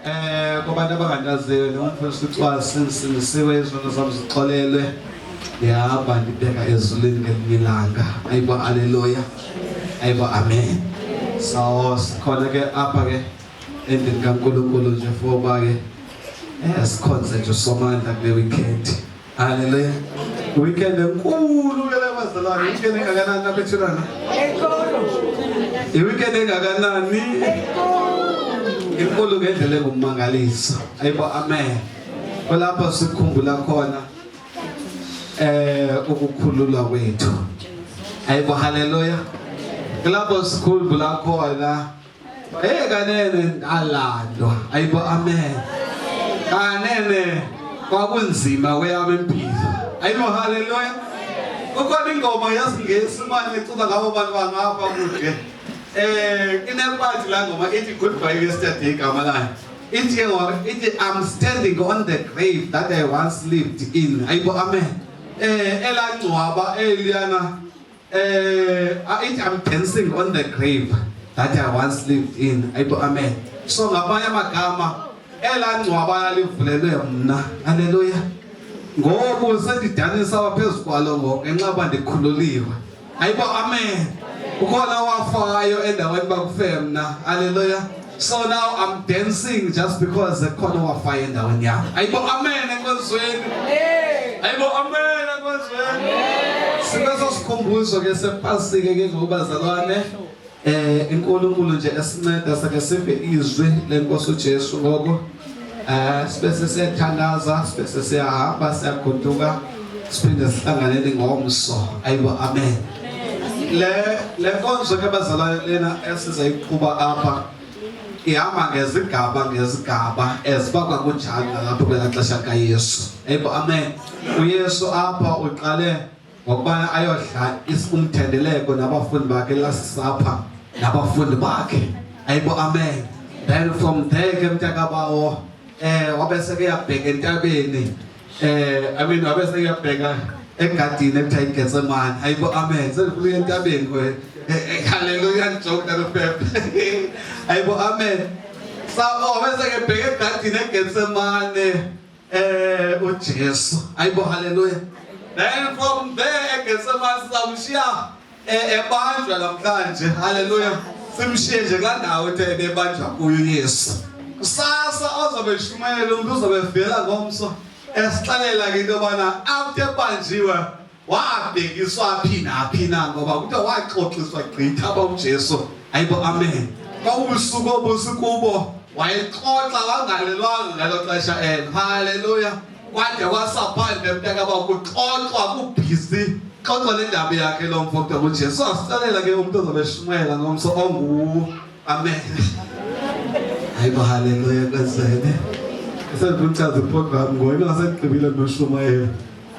Kubantu abangandaziyo nomfundisi uCwala sinisiwe izono zami zixolelwe yahamba ndibheka ezulwini ngelinye ilanga. Ayibo haleluya. Ayibo amen. So sikhona ke apha ke endini kaNkulunkulu nje foba ke sikhonze nje somandla kule weekend. Haleluya. Weekend enkulu ke labazalwane. Weekend engakanani lapha ethulana? Enkulu. I-weekend engakanani? Inkulu ngendlela engumangaliso. Ayibo amen. Kulapho sikhumbula khona ukukhululwa kwethu. Ayibo haleluya. Kulapho sikhumbula khona kanene alandwa. Ayibo amen. Kanene kwakunzima kweyami impilo. Ayibo haleluya. Kukhona ingoma yasingesi manje ecula ngabo bantu bangapha kude. Inebathi la ngoma ithi goodbye yesterday igama layo. Ithi I'm standing on the grave that I once lived in. Ayibo amen. Elangcwaba Eliana ithi I'm dancing on the grave that I once lived in. Ayibo amen. So ngabanye amagama elangcwaba livulelwe mna. Haleluya. Ngoku sendidanisa waphezulu kwalo ngoku enxaba ndikhululiwe. Ayibo amen. Ukhona wafayo endaweni bakufe mna. Hallelujah. So now I'm dancing just because khona wafayo endaweni yami. Ayibo amen enkonzweni. Ayibo amen enkonzweni. Sibeso sikhumbuzo ke sepasike ke ngobazalwane. Inkulunkulu nje esinceda sake sive izwi lenkosi uJesu ngoko. Sibese siyathandaza, sibese siyahamba siyagoduka, siphinde sihlanganele ngomso. Ayibo amen. Le nkonzo ke bazalwane lena esizayiqhuba apha ihamba ngezigaba ezibakwa kunjani lapho kwelaxesha kaYesu. Ayibo amen. uYesu apha uqale ngokubana ayodla umthendeleko nabafundi bakhe lasapha nabafundi bakhe. Ayibo amen. Then from there ke mntakabawo wabese ke yabheka entabeni wabese ke yabheka egadini ekuthiwa iGetsemane. Ayibo amen. Sefika entabeni kwe. Hallelujah njoka noPepe. Ayibo amen. Wabese ke bheka egadini eGetsemane uJesu. Ayibo hallelujah. Then from there eGetsemane samshiya ebanjwa namhlanje. Hallelujah. Simshiye nje kula ndawo ebebanjwa kuyo uYesu. Kusasa ozobe shumayela umuntu uzobe vela ngomso esixelela ke into yobana after ebanjiwe wabhekiswa phi na ngoba kuthiwa waxoxiswa gqitha uJesu. Ayibo amen. Kwawubusuku obusikubo wayexoxa wangalelwanga ngalo xesha elo. Hallelujah. Kwade kwasaphandle mntakaba kuxoxwa kubhizi xoxa le ndaba yakhe lo mfo kuthiwa uJesu. Asixelela ke umuntu ozobe eshumayela ngomso ongu amen. Ayibo hallelujah kwenzene. Sengichaza iprogram ngoba ngasekugqibile noshumayela.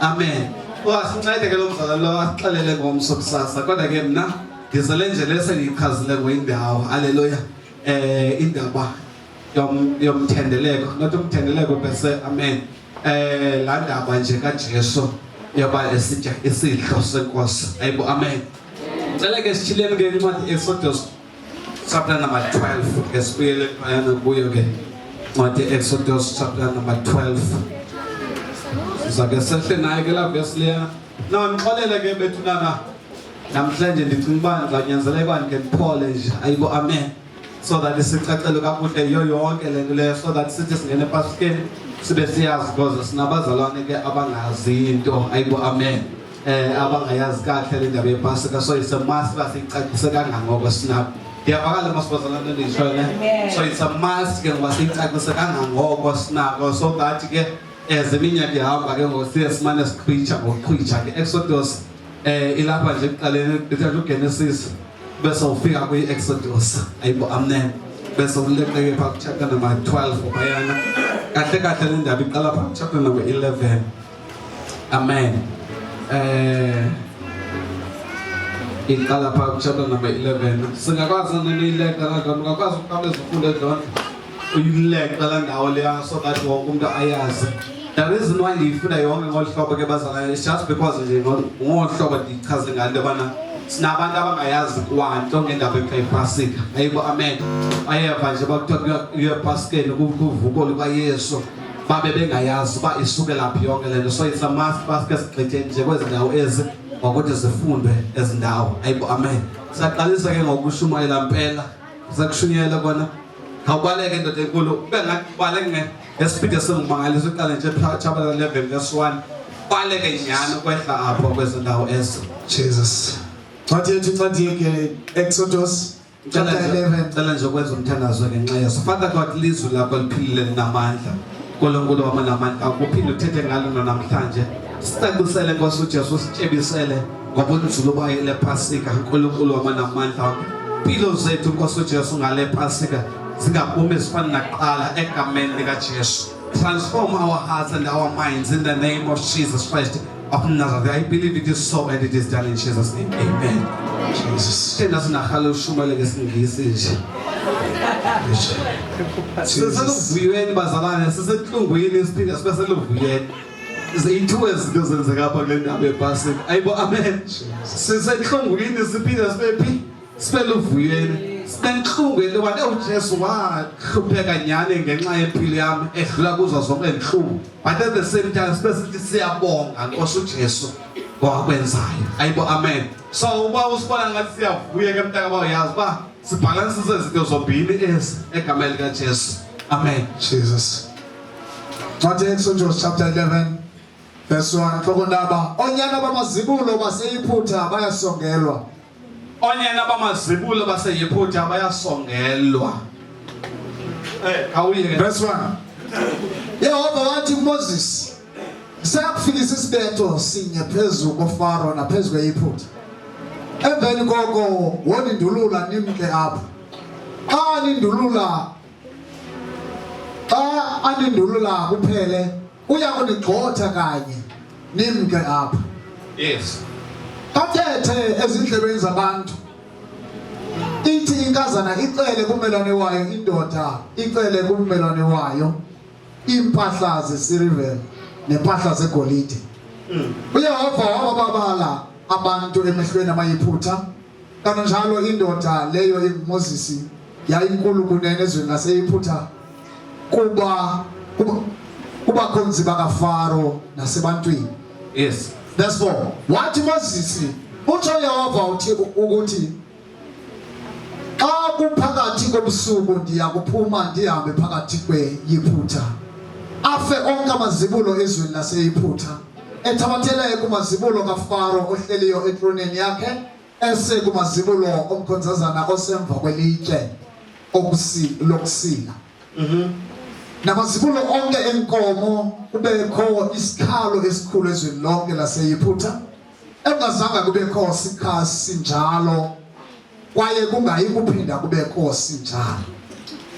Amen. Wasincede ke lo mdlalo lo asixelele ngomso kusasa kodwa ke mina ngizele nje lese ngiyichazile ngoyindawo. Hallelujah. Indaba yomthendeleko not umthendeleko bese amen. La ndaba nje kaJesu yoba esitya isidlo senkosi. Ayibo amen. Ngicela ke sichileni ke incwadi Exodus chapter number 12 esibuyele phayana kuyo ke ncwadi Exodus chapter number 12. Sizake sehle naye ke la verse leya. Ngixolele ke bethunana namhlanje ndicinga uba ngizanyanzeleka ke ndiphole nje. Ayibo amen. So that isicacelo kakuhle yo yonke le nto leyo so that sithi singene epaskeni sibe siyazi because sinabazalwane ke abangazi into. Ayibo amen. Abangayazi kahle le ndaba yepasika so it's a must basicacise kangangoko sinabo. Ndiyavakala masibazalwane ndisho ne. So it's a must ke ngoba sicacise kangangoko sinako so that ke ezeminyaka ihamba ke ngosiye simane siqhwitsha ngoqhwitsha ke Exodus ilapha nje ekuqaleni bethatha uGenesis bese ufika kwi-Exodus. Ayibo amen. Bese uleqeke pha chapter number 12 phayana kahle kahle le ndaba iqala pha chapter number 11. Amen. Iqala pha chapter number 11. Singakwazi naniyileqa la nto ngakwazi ukuqabeza ufunde lona uyileqa la ndawo leya so that wonke umuntu ayazi. The reason why ndiyifunda yonke ngolu hlobo ke bazalwane is just because nje ngolu hlobo ndichaze ngalo yobana sinabantu abangayazi kwanto ngendaba eKhayipasika ayibo amen ayeva nje bakuthiwa kuyePaskeni kuvuko likaYesu babe bengayazi ba isuke laphi yonke lento so it's a must basket sigxithe nje kwezindawo ezi ngokuthi zifundwe ezindawo ayibo amen saqalisa ke ngokushumayela impela sakushunyela kona awubaleke indoda enkulu ube ngakubaleke ngesipidi esingumangaliso uqale nje chapter 11 verse 1 baleke nyana kwehla apho kwezindawo ezi Jesus. Exodus chapter 11. Cela nje ukwenza umthandazo ngenxa yeso. Father God lizwi lakho liphilile linamandla. Nkulunkulu wamanamandla akuphinde uthethe ngalo namhlanje. Sicacisele Nkosi uJesu sitshebisele ngobunzulu bayo lePasika Nkulunkulu wamanamandla. Impilo zethu Nkosi uJesu ngale Pasika zingaphumi zifana naqala egameni likaJesu. Transform our hearts and our minds in the name of Jesus Christ of Nazareth. I believe it is so and it is done in Jesus' name. Amen. Jesus. Thina sinahalo ushumele ngesingisi nje. Siseluvuyeni bazalwane sisehlungwini siphinde sibe seluvuyeni. Izithu ezinto zenzeka apha kule ndawo yePasika. Ayibo amen. Sisehlungwini siphinde sibephi? Sibeluvuyeni. Sibenhlungwini wathi uJesu wahlupheka nyane ngenxa yempilo yami edlula kuzo zonke inhlungu. But at the same time sibe siyabonga Nkosi uJesu wakwenzayo. Ayibo amen. So uba usibona ngathi siyavuya ke mntaka bayazi ba sibhalansise izinto zombili ezi egameni likaJesu. Amen. Jesus. Exodus chapter 11 verse 1 Hlokondaba onyana bamazibulo baseyiphutha bayasongelwa. Onyana bamazibulo baseyiphutha bayasongelwa. Awuye verse 1 Yehova wathi Moses sakufikisa isibetho sinye phezulu koFaro naphezulu kweyiphutha. Emveni koko wonindulula nimke apha. Anindulula kuphele uya kunigxotha kanye nimke apha. Yes. Kathethe ezindlebeni zabantu. Ithi inkazana icele kumelwane wayo indoda icele kumelwane wayo impahla zesiliva nempahla zegolide. UYehova wababala abantu emehlweni amayiphutha kanjalo indoda leyo iMoses yayinkulu kunene ezweni laseyiphutha kuba khonzi bakaFaro nasebantwini. Yes. Verse 4 wathi Moses uthi Yehova uthi ukuthi xa kuphakathi kobusuku ndiyakuphuma ndihambe phakathi kweyiphutha afe onke amazibulo ezweni laseyiphutha ethabathele kumazibulo kaFaro ohleliyo etroneni yakhe ese kumazibulo omkhonzazana osemva kwelitye lokusila. Namazibulo onke enkomo kubekho isikhalo esikhulu ezweni lonke laseyiphutha engazange kubekho sikhasi njalo kwaye kungayi kuphinda kubekho sinjalo.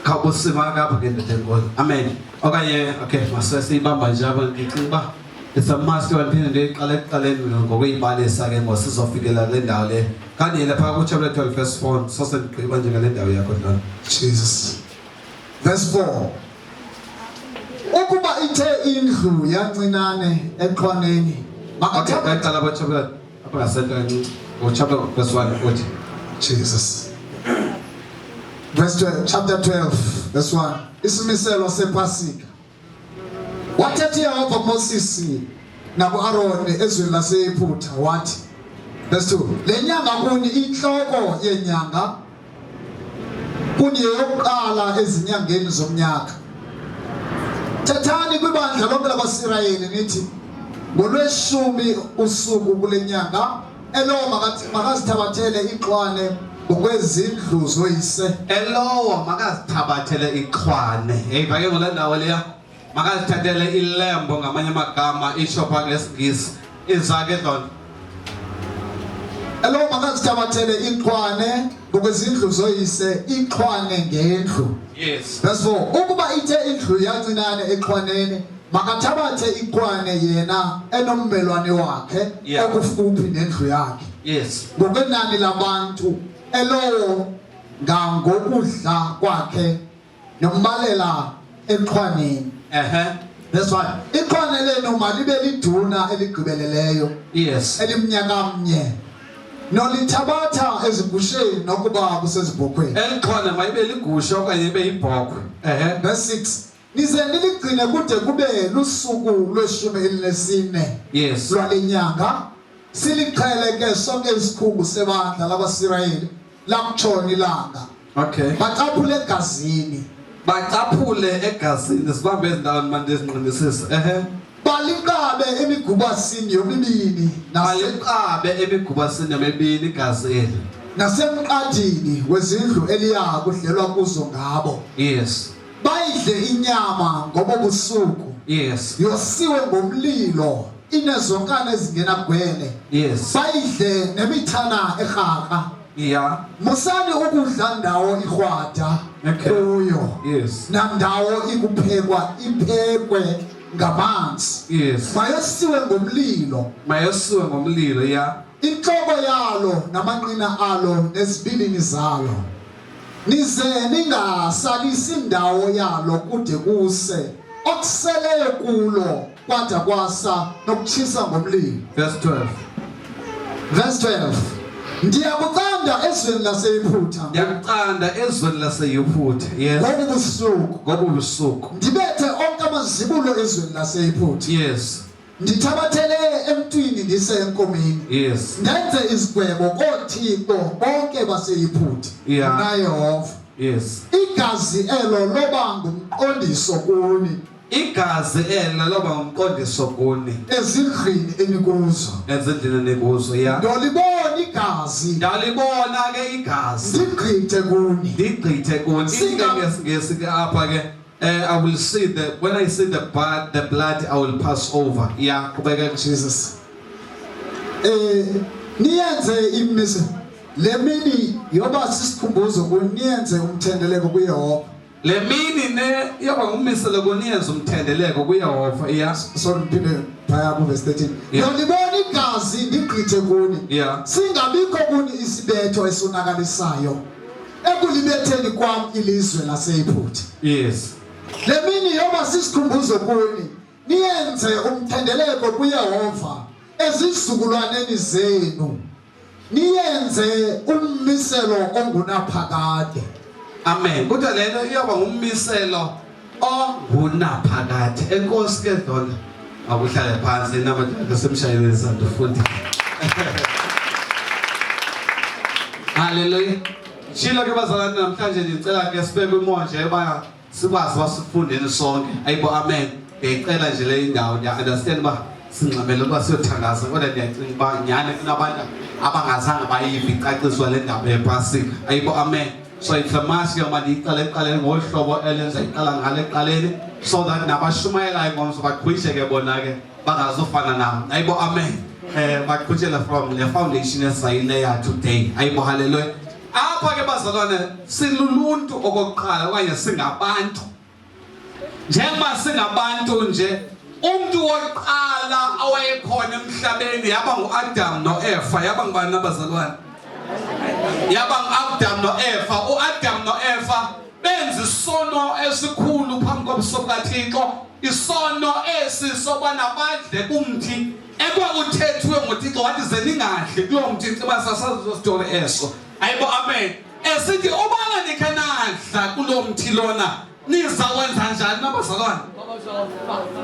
Khawusima kapha ke ndenkolo. Amen. Okanye okay masesibamba nje ngicinga it's a must wanthini ndeqala ekuqaleni ngokuyibalisa ke ngosizofikela le ndawo le. Kanti lapha ku chapter 12 verse 4 sosendigqiba nje ngale ndawo yakho dlala. Jesus. Verse 4 ukuba ithe indlu yancinane eqhwaneni makaqala chapter apha ngasentweni chapter verse 1 40. Jesus. Verse 12, chapter 12 verse 1 isimiselo sePasika. Wathethi Yehova Moses nakuAaron ezweni laseyiphutha wathi verse 2 lenyanga kuni inhloko yenyanga kuni yokuqala ezinyangeni zomnyaka. Thethani kwibandla lonke labaSirayeli nithi ngolweshumi usuku kule nyanga elowo makazithabathele ixhwane ngokwezindlu zoyise. Elowo makazithabathele ixhwane. Hey bake ngole ndawo leya makazithathele ilembo ngamanye amagama ishopa ngesingisi izake dona. Elowo makazithabathele ixhwane ngokwezindlu zoyise ixhwane ngendlu. Yes. Verse 4 ukuba ithe indlu yancinane exhwaneni makathabathe ixhwane yena enommelwane wakhe okufuphi nendlu yakhe. Yes. Ngokwenani labantu elowo ngangokudla kwakhe nombalela exhwaneni. That's why ixhwane leno malibe liduna eligqibeleleyo. Yes. Elimnyakamnye nolithabatha ezigusheni nokuba kusezibhokhweni. Elikhona mayibe ligusha okanye ibe yibhokhwe. Verse 6. Nize niligcine kude kube lusuku lwe-14 Yes. lwalenyanga siliqhele ke sonke isikhungu sebandla labaSirayeli lamtshona ilanga. Okay. Baqaphule egazini. Bacaphule egazini sibambe ezindaweni manje ezinqinisisa. Baliqabe emigubasini yomibili Baliqabe emigubasini yomibili igazini. nasemqadini wezindlu Eliya kudlelwa kuzo ngabo. Yes. Bayidle inyama ngoba busuku. Yes. Yosiwe ngomlilo inezonkana ezingenagwele. Yes. Bayidle nemithana ehaqa. Yeah. Musani ukudla ndawo ihwada kuyo. Yes. Nandawo ikuphekwa iphekwe ngamanzi. Yes. Mayosiwe ngomlilo. Mayosiwe ngomlilo, yeah. Inhloko yalo namanqina alo nezibilini zalo. Nize ningasalisi indawo yalo kude kuse okuseleyo kulo kwada kwasa nokuchisa ngomlilo. Verse 12. Verse 12. Ndiyakuqanda ezweni laseYiphutha. Ndiyakuqanda ezweni laseYiphutha. Yes. Ngoba ubusuku. Ndibethe onke amazibulo ezweni laseYiphutha. Yes. Ndithabathele emntwini ndise enkomeni. Yes. Ndenze izigwebo koThixo bonke baseYiphutha. Yeah. NaYehova. Yes. Igazi elo loba ngumqondiso kuni. Igazi elo loba ngumqondiso kuni. Ezindlini enikuzo. Ezindlini enikuzo, yeah. Ndolibona igazi. Ndalibona ke igazi. Ndigqithe kuni. Ndigqithe kuni. Ngesike apha ke I will see when I see the blood I will pass over. Yeah, kubeka Jesus. Niyenze imise lemini yoba sisikhumbuzo kuniyenze umthendeleko kuYehova. Lemini ne yoba ngumiselo kuniyenze umthendeleko kuYehova. Yeah. So ngiphinde phaya ku verse 13. Ndolibona igazi ndigqithe kuni. Yeah. Singabikho kuni isibetho esonakalisayo ekulibetheni kwam ilizwe laseYiphutha. Yes. Lemini yoba sisikhumbuzo kuni niyenze umthendeleko kuYehova ezizukulwaneni zenu. Niyenze ummiselo ongunaphakade. Amen. Kodwa lento iyoba ngummiselo ongunaphakade. Enkosi ke dona akuhlale phansi nabantu semshayeleni sandofundi. Hallelujah. Shilo ke bazalwane namhlanje ngicela ke sibeke umonje ebaya sikwazi wasifundeni sonke. Ayibo amen. Ngicela nje le indawo ngiya understand ba sinxamele ukuba siyothandaza kodwa ndiyacinga ba nyane kunabantu abangazange bayive icaciswa le ndaba yePasika. Ayibo amen. So it's a mass young man iqale ngohlobo elenza iqala ngale eqaleni so that nabashumayelayo ngomso baqhwishe ke bona ke bangazofana nabo. Ayibo amen. Baqhutshela from the foundation esayile today. Ayibo hallelujah. Apha ke bazalwane siluluntu okokuqala okanye singabantu. Njengoba singabantu nje umuntu wokuqala owayekhona emhlabeni yaba nguAdam noEva yaba ngubani abazalwane? Yaba nguAdam noEva. uAdam noEva benza isono esikhulu phambi kobuso bukaThixo. Isono esisobana badle kumthi ekwakuthethwe ngoThixo wathi ze ningadli kulo mthi basasazo story eso. Ayibo amen. Esithi ubala nikhanadla kulo mthi lona nizawenza njani nabazalwane?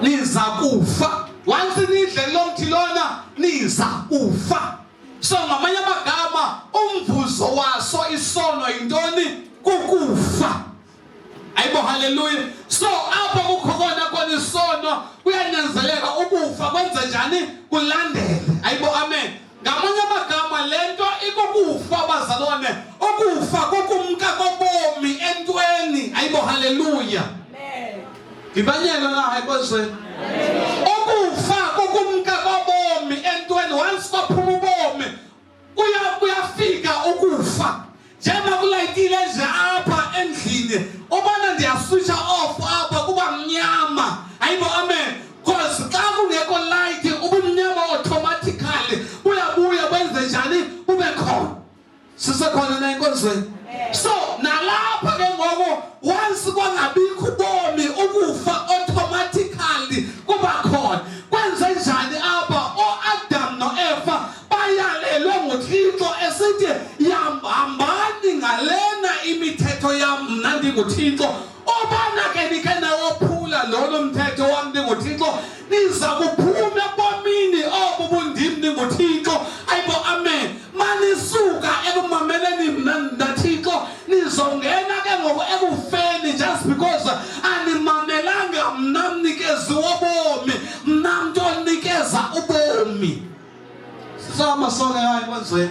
Niza kufa. Once nidle lo mthi lona niza kufa. So ngamanye amagama umvuzo waso isono yintoni? Kukufa. Ayibo hallelujah. So apha kukhona kona isono kuyanyanzeleka ukufa kwenze njani? Kulandele. Ayibo amen. Ngamanye amagama lento ikukufa bazalwane. Ukufa kukumka kobomi entweni. Ayibo hallelujah. Amen. Ngibanyela la ayikwenze. Ukufa kukumka kobomi entweni. Once baphuma ubomi kuyafika ukufa. Njengoba kulayitile nje apha endlini ubona ndiyaswitcha off apha kuba mnyama. Ayibo amen. Because xa kungekho light ubumnyama automatically buyabuya benze njani ube khona. Sisekhona na inkonzweni. So nalapha ke ngoku once kwangabikho ubomi ukufa automatically kuba khona. Kwenze njani apha oAdam noEva bayalelwe nguThixo ndinguThixo. Obana ke nikhe nawophula lolo mthetho wami ndinguThixo, niza kuphuma ebomini obu bundim ndinguThixo. Ayibo amen. Manisuka ekumameleni mna ndaThixo, nizongena ke ngoku ekufeni just because animamelanga mna mnikezi wobomi, mna mntu onikeza ubomi. Sisama sonke hayi kwenziwe.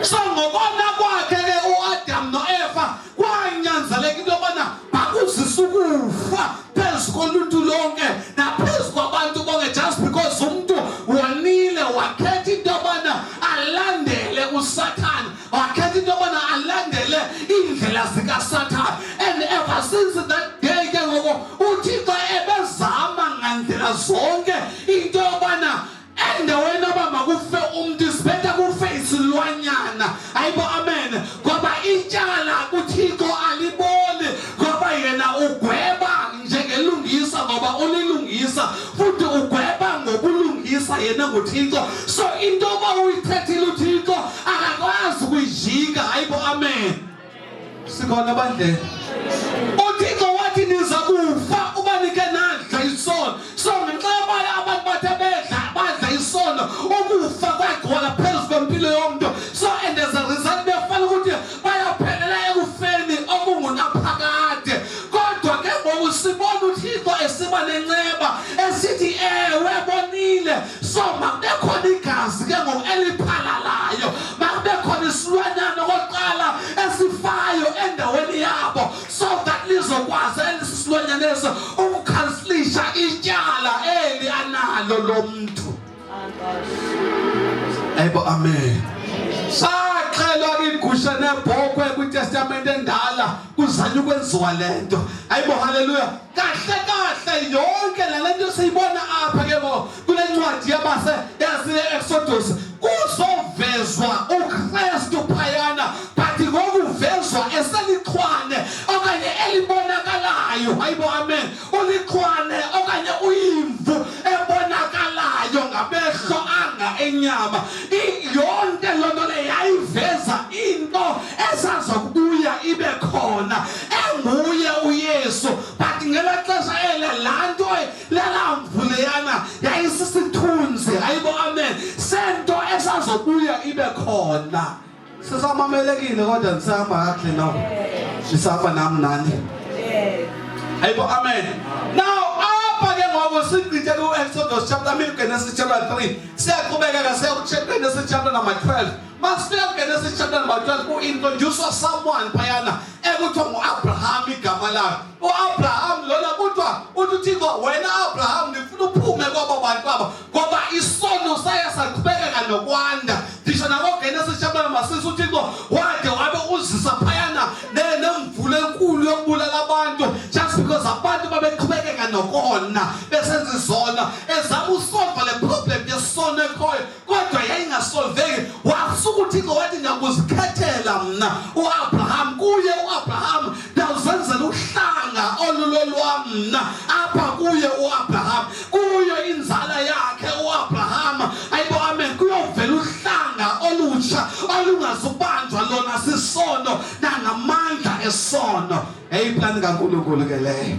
So ngokona kwakhe ke uAdam noEva kwanyanzeleka into yobana bakuzisa ukufa phezu koluntu lonke naphezu kwabantu bonke, just because umntu wonile wakhetha into yobana alandele uSathane, wakhetha into yobana alandele indlela zikaSathane. And ever since that day ke ngoku uThixo ebezama ngandlela zonke into yobana endaweni yoba makufe umntu sibetha kufe isilwanyana. Ayibo amen. Ngoba ityala kuThixo aliboni, ngoba yena ugweba njengelungisa ngoba ulilungisa, futhi ugweba ngokulungisa yena nguThixo. So into yoba uyithethile uThixo akakwazi ukuyijika. Ayibo amen. Sikhona bandle. uThixo wathi niza kufa uba nike nadla isono. So ngenxa yoba abantu bathe badla isono, ukufa kwagcwala phezu kwempilo yomntu. So and as a result befana ukuthi bayaphelela ekufeni okungunaphakade. Kodwa ke ngoku sibona uThixo esiba nenceba esithi ewe bonile. So makube khona igazi ke ngoku eliphalalayo, makube khona isilwanyana okokuqala esifayo endaweni yabo, so that lizokwazi elisilwanyana eso ukukhansilisha ityala eli analo lo mntu. Ayibo amen. Saxhelwa igusha nebhokhwe kwiTestament endala kuzanywa ukwenziwa lento. Ayibo haleluya. Kahle yonke lento siyibona apha ke kule ncwadi yase-Exodus kuzovezwa uKristu phayana, but ngokuvezwa eselichwane okanye elibonakalayo. Ayibo amen. Ulichwane okanye uyimvu ebonakalayo ngamehlo anga enyama. Yonke lonto le yayiveza into esazokubuya ibe khona enguye uYesu. But ngela xesha ele lanto lelamvu leyana yayisisithunzi. Ayibo amen. Sento esazobuya ibe khona. Sisamamelekile kodwa nisahamba kahle nawo. Nisahamba nami nani. Ayibo amen. Now apha ke ngoku sichithe ku-Exodus chapter, Genesis chapter 3. Siyaqhubeka siya Genesis chapter number 12. Masifika Genesis chapter number 12 ku-introduce someone phayana ekuthiwa ngu-Abraham igama lakhe. U-Abraham lona kuthiwa uThixo wena Abraham ndifuna uphume kwabo bantu aba ngoba isono saye saqhubekeka nokwanda. Ngisho nako-Genesis chapter number 6 uThixo wade wabe uzisa phayana nemvula enkulu yokubulala abantu, just because abantu babeqhubekeka nokona besenza izono, ezama usolva le problem yesono ekhoyo kodwa yayingasolveki. Wasuka uThixo wathi ngiyakuzikhethela mna u-Abraham, kuye u-Abraham ndawuzenzela uhlanga olulolwa mna apha kuye u-Abraham, kuyo inzala yakhe u-Abraham. Ayibo amen. Kuyovela uhlanga olutsha olungazubanjwa lona sisono nangamandla esono. Eyiplani kaNkulunkulu ke leyo.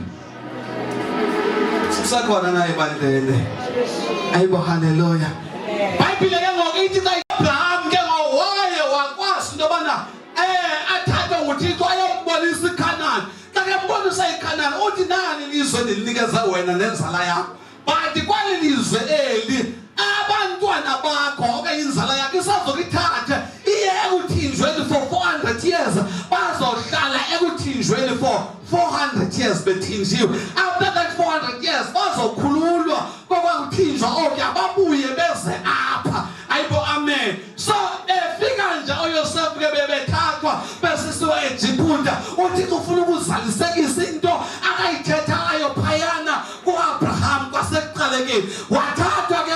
Sisakhona naye bandlele. Ayibo haleluya. Bhayibhile ke ngoku ithi xa Abraham ke ngoku waye wakwazi into yobana athathwe nguThixo ayombonisa iKhanani. Xa ke mbonisa iKhanani uthi nani ilizwe ndilinikeza wena nenzala yakho, but kwali lizwe eli abantwana bakho okanye inzala yakho isazokithatha iye ekuthinjweni for 400 years. Bazohlala ekuthinjweni for 400 years bethinjiwe. After that 400 years bazokhululwa kokwakuthinjwa okuya babuye beze apha. Ayibo amen. So efika nje uYosef ke bebethathwa besisiwa eJiphuta. uThixo ufuna ukuzalisekisa into akayithethayo phayana ku-Abraham kwasekuqalekeni. Wathathwa ke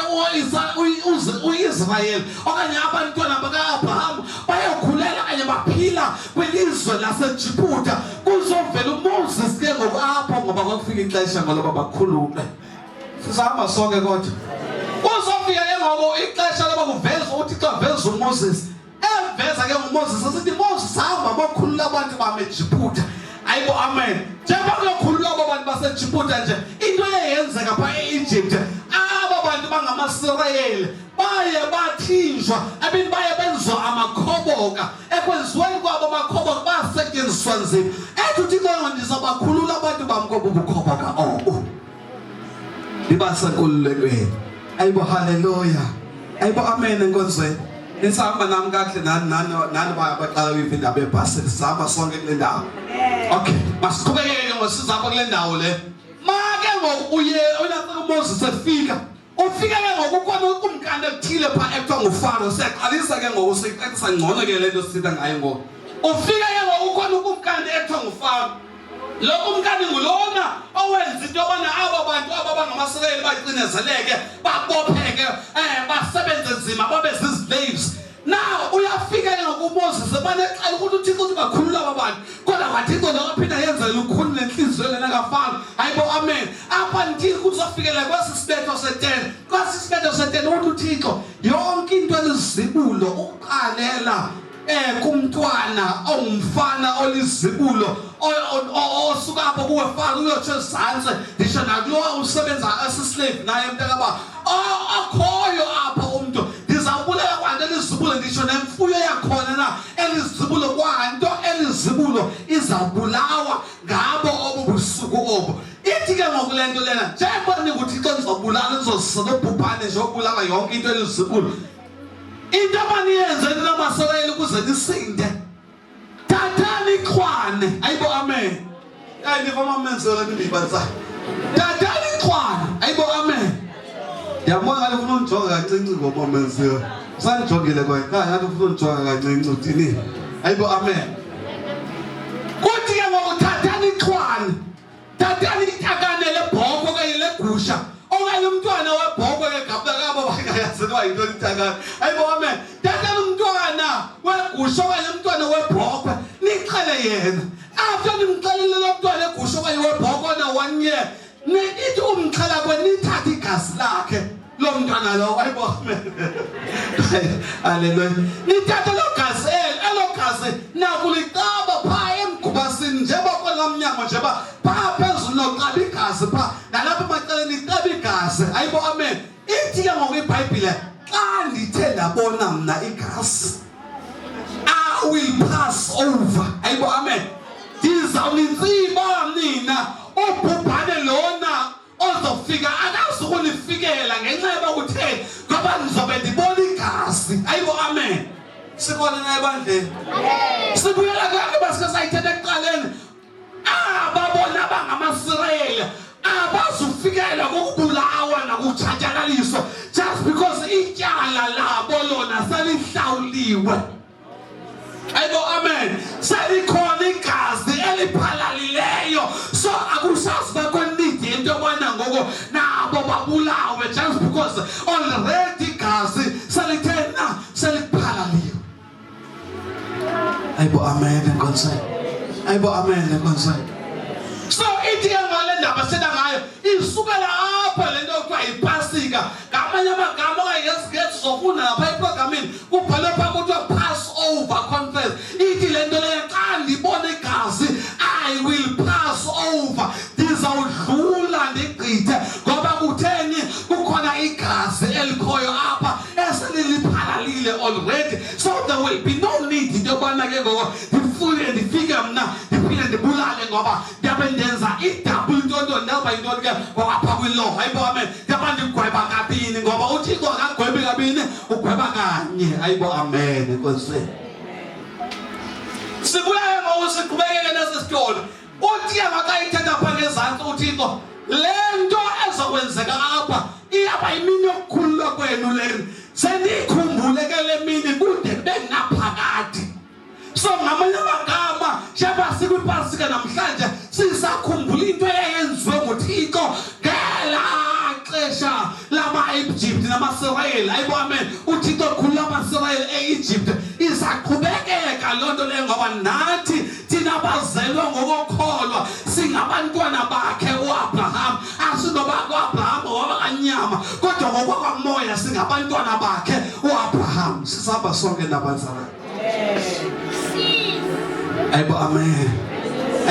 u-Israyeli okanye abantwana baka-Abraham bayokhulela kanye baphila kwilizwe laseJiphuta. Kuzovela uMoses ke ngoku apho ngoba kwakufika ixesha ngaloba bakhulume. Sisahamba sonke kodwa kuzofika ke ngoku ixesha loba kuvezwa uThixo aveza uMoses. Eveza ke nguMoses esithi Moses hamba bakhulula abantu bami eJiphuta. Ayibo amen. Njengoba kuyokhululwa abantu baseJibuti nje into eyenzeka pha eEgypt aba bantu bangamaSirayeli baye bathinjwa abini baye benzwa amakhoboka ekwenziweni kwabo amakhoboka basetyenziswa nzima ethi uThixo ndizabakhulula abantu bami ngoba ubukhoboka obo ibasenkululekweni. Ayibo haleluya. Ayibo amen enkonzweni. Nisahamba nami kahle nani bayaqala uyivindaba ebhasini sihamba sonke kule ndawo. Okay, masiqhubekeke ngosizapha kule ndawo le. Make ngokuye uMoses efika. Ufika ke ngokukhona umkande ekuthile pha ekuthiwa nguFaro. Siyaqalisa ke ngokusixexisa ngcono ke lento sithetha ngayo ngoku. Ufika ke ngokukhona umkande ekuthiwa nguFaro. Lo umkande ngulona owenza into yobana aba bantu abangamaSirayeli bacinezeleke babopheke basebenze nzima babe zislaves. Now uyafika ke ngokuMoses ebanexa ukuthi uThixo ubakhulula abantu kodwa wathixo lokuphinda yenzela ukukhulu lenhliziyo lena kaFaro. Hayibo amen. Apha ndithini ukuthi uzofikela kwasisibetho se10 kwasisibetho se10 uthi uThixo yonke into elizibulo uqalela kumntwana ongumfana olizibulo osuka apho kuwe Faro uyotsho ezantsi ndisho nakulowa usebenza asislave naye mntakaba akhoyo apha umntu ndizawubulela kwanto elizibulo ndisho nemfuyo yakhona na elizibulo kwanto elizibulo izawubulawa ngabo obu busuku obu. Ithi ke ngokule nto lena njengoba ninguThixo nizobulala nizosisela ubhubhane nje obulala yonke into elizibulo. Into abaniyenze namaSirayeli ukuze nisinde thathani iqhwane. Ayibo amen. Ndiva amamenzela ndibanza thathani iqhwane. Ayibo amen. Ndiyabona ngathi ufuna undijonga kancinci ngoba amenzela usandijongile kwa ekhaya ngathi ufuna undijonga kancinci uthini. Ayibo amen. Kuthi ke ngokuthathani iqhwane thathani itakane lebhoko okanye legusha okanye umntwana webhoko egabula kabo bangayaziwa yinto itakane. Ayibo amen. Thathani umntwana wegusha okanye umntwana webhoko niqhele yena after nimxelele lo mntwana egusha okanye webhoko na 1 year nithi umxhela kwenithatha igazi lakhe lo mntwana lo. Ayibo amen. Haleluya. Nithatha lo gazi elo gazi nakuliqaba pha emgubasini njengoba kwelamnyama njeba pha phezulu noqaba igazi pha nalapha emaceleni iqaba igazi. Ayibo amen. Ithi ke ngokwiBhayibhile xa ndithe ndabona mna igazi I will pass over. Ayibo amen. Ndizawunitsiba nina ubhubhane lona ozofika akazukunifikela ngenxa yoba utheni ngoba ndizobe ndibona igazi. Ayibo amen. Sibona naye ebandleni. Sibuyela kanye basike sayithetha ekuqaleni ababona bangamaSirayeli abazufikela ngokubulawa nakutshatyakaliswa just because ityala labo lona selihlawuliwe. Ayibo amen. Selikhona igazi eliphalalileyo so akusaziba kwenidi into yobana ngoko nabo babulawe just because already igazi selithena seliphalaliwe. Ayibo amen enkonzweni. Ayibo amen enkonzweni. So ithi ngale ndaba sena ngayo isukela apha lento okuthiwa yiPasika ngamanye amagama okayezigezi zofunda lapha eprogramini kubhalwe pha kuthiwa Passover conference. Ithi lento leyo xa ndibona igazi I will pass over. Ndizawudlula ndigqithe ngoba kutheni kukhona igazi elikhoyo apha eseliliphalalile already so there will be no need into yobana ke ngoko ndifune ndifike mna ndiphinde ndibulale ngoba ndiyabe ndenza idouble into ndaba into ke kwapha kwilaw. Ayibo amen. Ndiyabe ndigweba kabini ngoba uThixo akagwebi kabini ugweba kanye. Ayibo amen enkonzweni. Sibuya ngosiqhubekeke nesisitolo uthi amaxa ithetha pha ngezantsi uThixo lento ezokwenzeka apha iyaba imini yokukhululwa kwenu leni sendiyikhumbule ke le mini kude kube ngaphakathi. So ngamanye amagama njengoba sikwiPasika namhlanje sisakhumbula into eyenziwe nguThixo ngela xesha lama-Egypt namaSirayeli. Ayibo amen. uThixo khulula amaSirayeli e-Egypt isaqhubekeka loo nto leyo ngoba nathi thina bazelwe ngokukholwa singabantwana bakhe uAbraham asinoba kuAbraham wabakanyama kodwa ngokwakwamoya singabantwana bakhe uAbraham. Sisahamba sonke nabazalwane. Ayibo amen.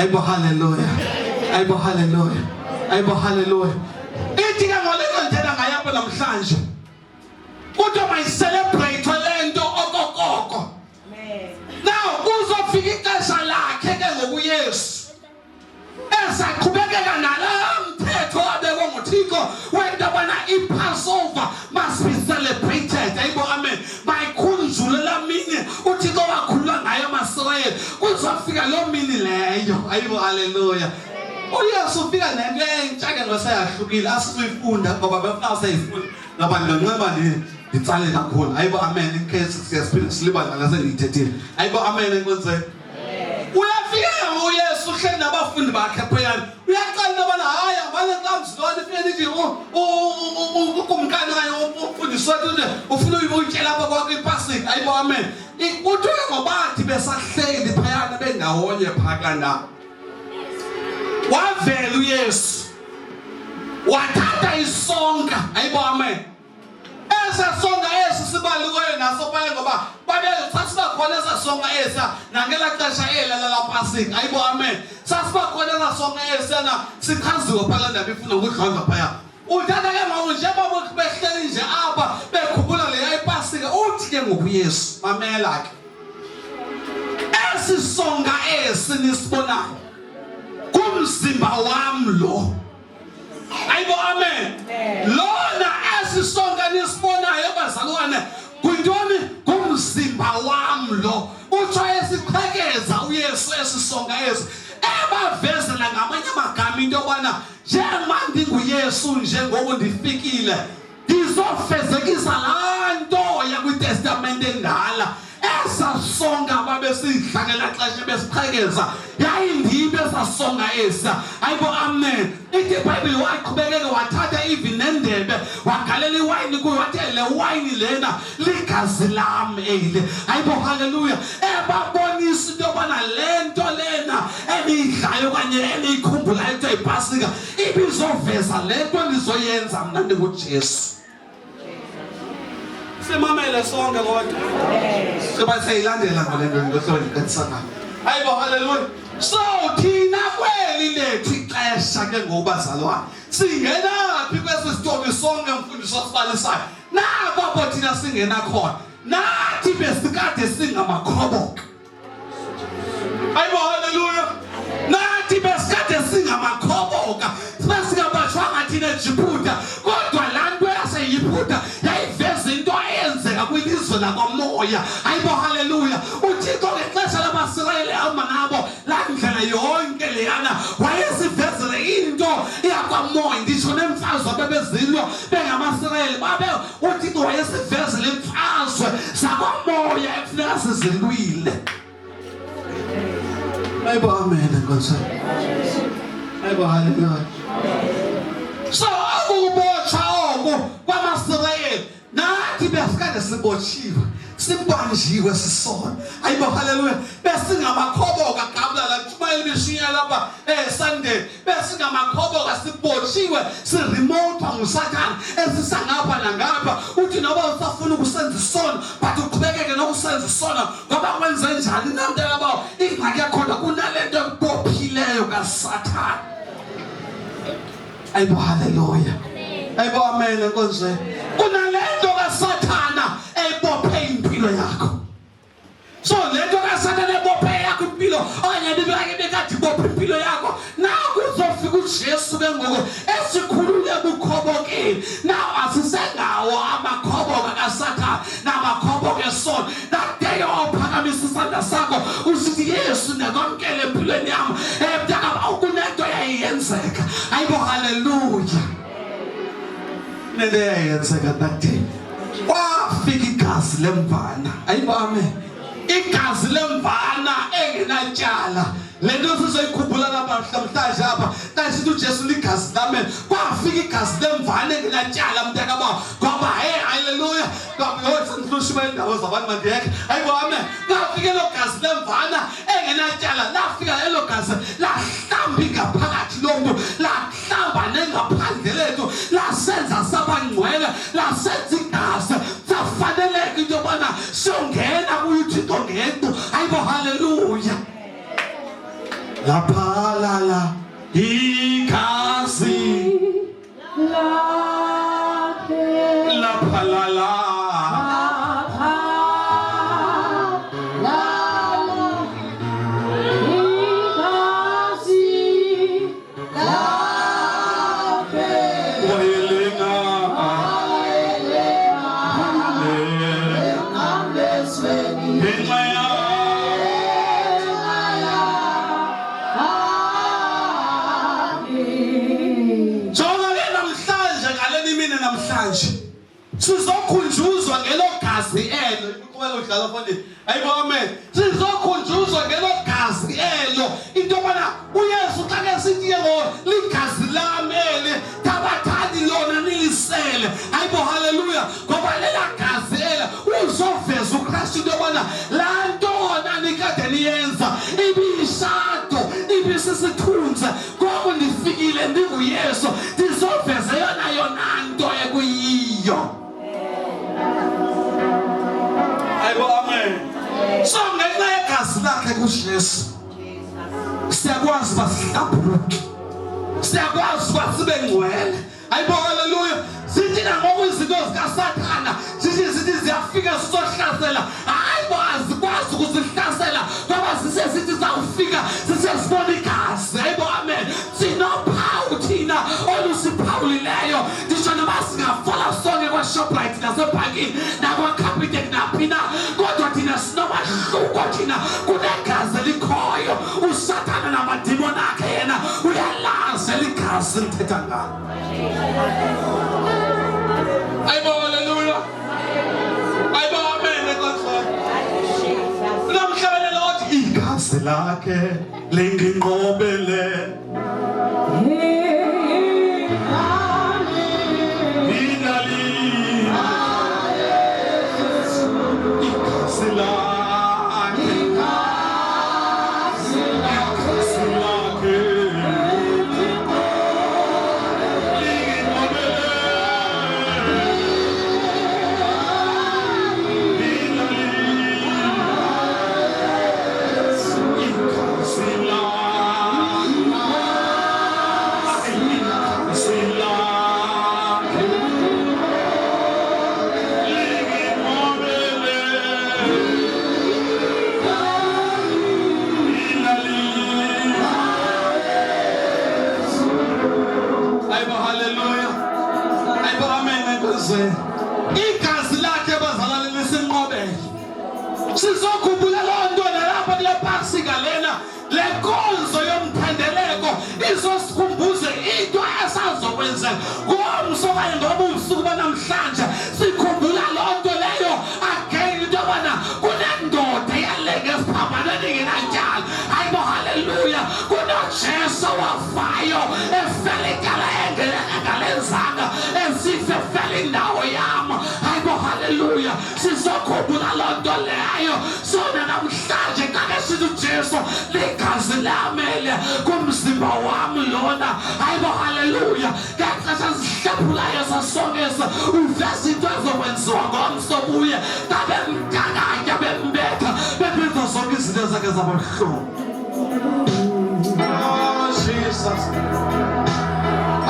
Ayibo hallelujah. Ayibo hallelujah. Ayibo hallelujah. Ithi ke ngolento ndithanda ngayo apha namhlanje. Kuthiwa mayi-celebrate lento okokoko. Now kuzofika ixesha lakhe ke ngokuYesu. Esaqhubekeka nalaa mthetho abekwe nguThixo wento yobana iPassover must be celebrated. Ayibo amen. Mayikhunjulwe laa mini uThixo wakhulula ngayo amaSirayeli. Kuzofika loo mini leyo. Ayibo hallelujah. uYesu ufika nento entsha ke ngoseyahlukile asizuyifunda ngoba bafuna usayifunda ngabantu nonqeba nditsale kakhulu. Ayibo amen. In case siyasiphinda silibala lasendiyithethile. Ayibo amen enkonzeni. Uyafika uYesu uhleli nabafundi bakhe phayana. Uyaqala into yobana hayi abale kamzilwane ifike nithi ukumkani okanye umfundisi wethu ufuna uyibutyela apha kwakho iPasika. Ayibo amen. Kuthiwe ngobathi besahleli phayana bendawonye phakana. Wavela uYesu wathatha isonka. Ayibo amen. Esasonga esi sibaluleke naso phaya ngoba babe sasiba khona esasonga esa nangela xesha ela la Pasika. Ayibo amen. Sasiba khona esasonga esana sikhaziwe phela ndaba ifuna ukudlonga phaya. Uthatha ke manje njengoba behleli nje apha bekhumbula le iPasika uthi ke ngokuYesu mamela ke. Esisonga esi nisibonayo kumzimba wami lo. Ayibo amen. Lona esisonga nisibonayo bazalwane kuyintoni kumzimba wami lo. Uthi esiqhekeza uYesu esisonga esi ebavezela ngamanye amagama into yobana njengoba ndinguYesu njengoku ndifikile ndizofezekisa laa nto yakwiTestamente endala. Esasonga babesidlangela xesha besiqhekeza yayindibe esasonga esa. Ayibo amen. Ithi iBhayibhile waqhubekeka wathatha even nendebe wagalela iwayini kuyo wathi le wayini lena ligazi lami eli. Ayibo hallelujah. Ebabonisa into yobana le nto lena eniyidlayo kanye eniyikhumbulayo kuthiwa iPasika ibizoveza le nto ndizoyenza mna ndinguJesu. Simamele sonke kodwa. Kuba siyayilandela ngolento ngosondikathisana. Ayibo hallelujah. So thina kweli lethu ixesha ke ngobazalwane. Singena phi kwesi story sonke mfundisi osibalisayo. Nako apho thina singena khona. Nathi besikade singamakhoboka. Ayibo hallelujah. Nathi besikade singamakhoboka. Singabashwanga thina eJibuta kodwa laa nto yaseYibuta yayiveza into eyenzeka kwilizwe lakwamoya. Ayibo hallelujah. uThixo ngexesha lamaSirayeli ahamba nabo laa ndlela yonke leyana wayesivezele into yakwamoya. Nditsho nemfazwe abebezilwa bengamaSirayeli babe uThixo wayesivezele imfazwe zakwamoya ekufuneka sizilwile. Ayibo amen enkosi. Ayibo hallelujah. So akubotshwa oku kwamaSirayeli nathi besikade sibotshiwe simbanjiwe sisona. Ayibo hallelujah. Besingamakhoboka gabula la tshumayeli bishiya lapha Sunday besingamakhoboka sibotshiwe siremote nguSathane esisangapha nangapha. Uthi noba usafuna ukusenza isona but uqhubekeke nokusenza isona ngoba kwenze njani namntu yabo ingxaki yakhona kunalento ebophileyo kaSathane. Ayibo hallelujah. Ayibo amen enkonzweni. Kunalento kaSathana ebophe impilo yakho. So lento kaSathana ebophe yakho impilo okanye bebekade ibophe impilo yakho. Naku uzofika uJesu ke ngoku esikhulule bukhobokeni. Now asisengawo amakhoboka kaSathana namakhoboka esona. Nadeyo ophakamisa isandla sakho usithi Yesu nakwamkele empilweni yami. Mntaka ukunento yayenzeka. Ayibo hallelujah. Nento yayenzeka that day. Wafika igazi lemvana. Ayibo amen. Igazi lemvana engenatyala. Lento sizoyikhumbula lapha namhlanje apha xa sithi uJesu ligazi lami. Kwafika igazi lemvana engenatyala mntaka ba. Ngoba hallelujah. Ngoba yonke sifuna indawo zabantu mandiyeke. Ayibo amen. Kwafika lo gazi lemvana engenatyala. Lafika elo gazi lahlamba ingaphakathi lomuntu. Lahlamba nengaphandle lethu. Lasenza sabangcwele. Lasenza igazi. Safaneleka into yobana siyongena kuyo uThixo ngento. Ayibo hallelujah. laphalala igazi laphalala sizokhunjuzwa ngelo gazi elo iqhubeka udlala mfondini ayibo amen sizokhunjuzwa ngelo gazi elo into yobana uYesu xa ke sithi yebo ligazi lami ele tabathandi lona nilisele ayibo haleluya ngoba lela gazi ela uzoveza uKristu into yobana laa ntona nikade niyenza ibiyishado ibisisithunzi ngoku ndifikile ndinguYesu ndizoveza yona nto ekuyiyo. Amen. So ngenxa yegazi lakhe kuJesu siyakwazi basihlambuluke siyakwazi basibe ngcwele ayibo haleluya sithi nangoku izinto zikaSathana sithi ziyafika sizohlasela hayibo azikwazi ukusihlasela ngoba sisithi zawufika sisiyasibona igazi ayibo amen sinophawu thina olusiphawulileyo nditsho noba singafola sonke kwaShoprite nasebhankini nakwaCapitec naphina kodwa thina sinomahluko thina kunegazi elikhoyo uSathana namadimoni akhe yena uyalazi eligazi lithetha ngalo ayibo haleluya ayibo amen namhlabelelo othi igazi lakhe linginqobele igazi lakhe bazalwane lisinqobele sizokhumbula loo nto nalapha kule Pasika lena le nkonzo yomthandeleko izosikhumbuze into esazokwenzeka ngomso okanye ngoba ubusuku banamhlanje sikhumbula loo nto leyo again into yobana kunendoda eyaleke esiphambanweni ngenatyala ayibo haleluya kunoJesu wafayo efela ityala engalenzanga esife efela indawo yam ayibo haleluya sizokhumbula loo nto leyo sona namhlanje xa sithi uJesu ligazi lamele kumzimba wami lona ayibo haleluya ngexesha sihlaphulayo sasongeza uveza into ezokwenziwa ngomso buye tabe mdakanya bembetha bebenza zonke izinto zakhe zabuhlungu. Oh Jesus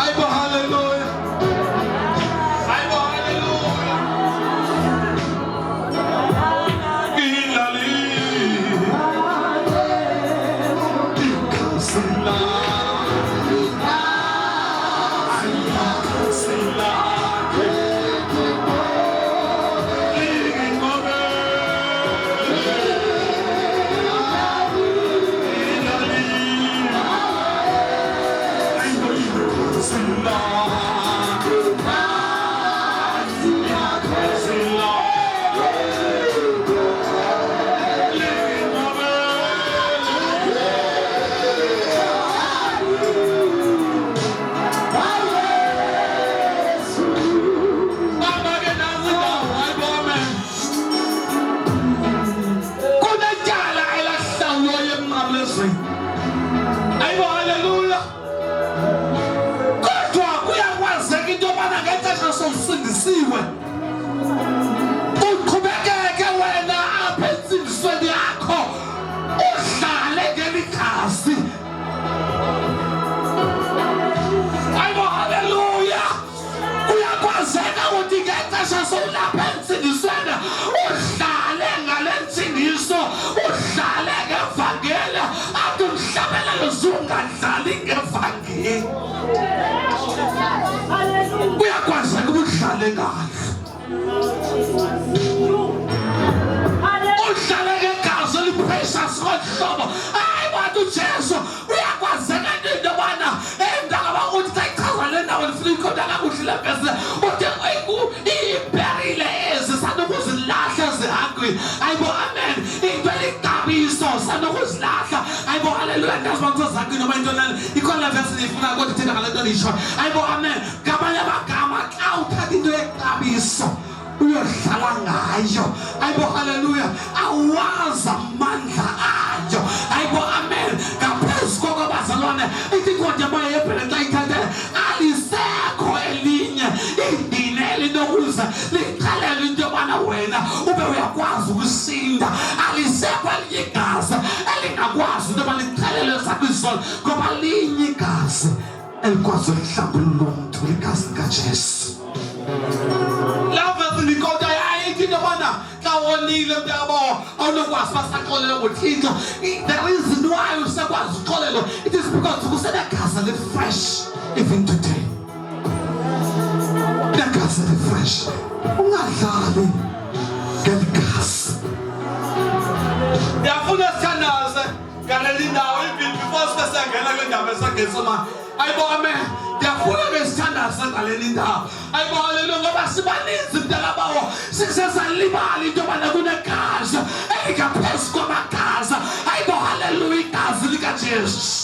ayibo haleluya ayibo haleluya uqhubekeke wena apha entsingisweni yakho udlale ngeligazi ungadlali ngevangeli. Uyakwazeka ukudlale kahle. Udlale ngegazi eli-precious ngohlobo. Hayi bantu uJesu uyakwazeka into yobana endaba ukuthi xa ichaza le ndawo lifuna ikhonda kakuhle le bhesi ude ibherile ezi sanokuzilahla zihangwini. Hayibo amen. Into elixabiso sanokuzilahla. Hayibo haleluya. Ndazi bantu zazakini noma into nani ikhona le vesi ndiyifuna kodwa ithetha ngale nto ndiyishoyo. Hayibo amen. Ngamanye amagama xa uthatha into yexabiso uyodlala ngayo. Hayibo haleluya. Awazi amandla ayo. Hayibo amen. Ngaphezu koko bazalwane ithi kodwa moya yebhele xa ithathe alisekho elinye idineli nokuze lixelele into yobana wena ube uyakwazi ukusinda. Alisekho elinye igazi elingakwazi into yoba lixelele zakwizono ngoba linye igazi elikwazi ukuhlambulula umntu ligazi likaJesu. Lava zilikoda yayithi into yobana xa wonile mntabo awunokwazi basaxolelwa nguThixo. The reason why usakwazi uxolelwa it is because kusenegazi eli-fresh even today. Negazi eli-fresh. Ungadlali ngeli gazi. Ndiyafuna sithandaze ngaleli ndawo even before singena kwindaba esagetsoma. Hayibo amen. Ndiyafuna ke sithandaze ngaleli ndawo. Hayibo haleluya ngoba sibaninzi mntakabawo sisesalibala into yobana kunegazi elingaphezu kwamagazi. Hayibo haleluya igazi likaJesu.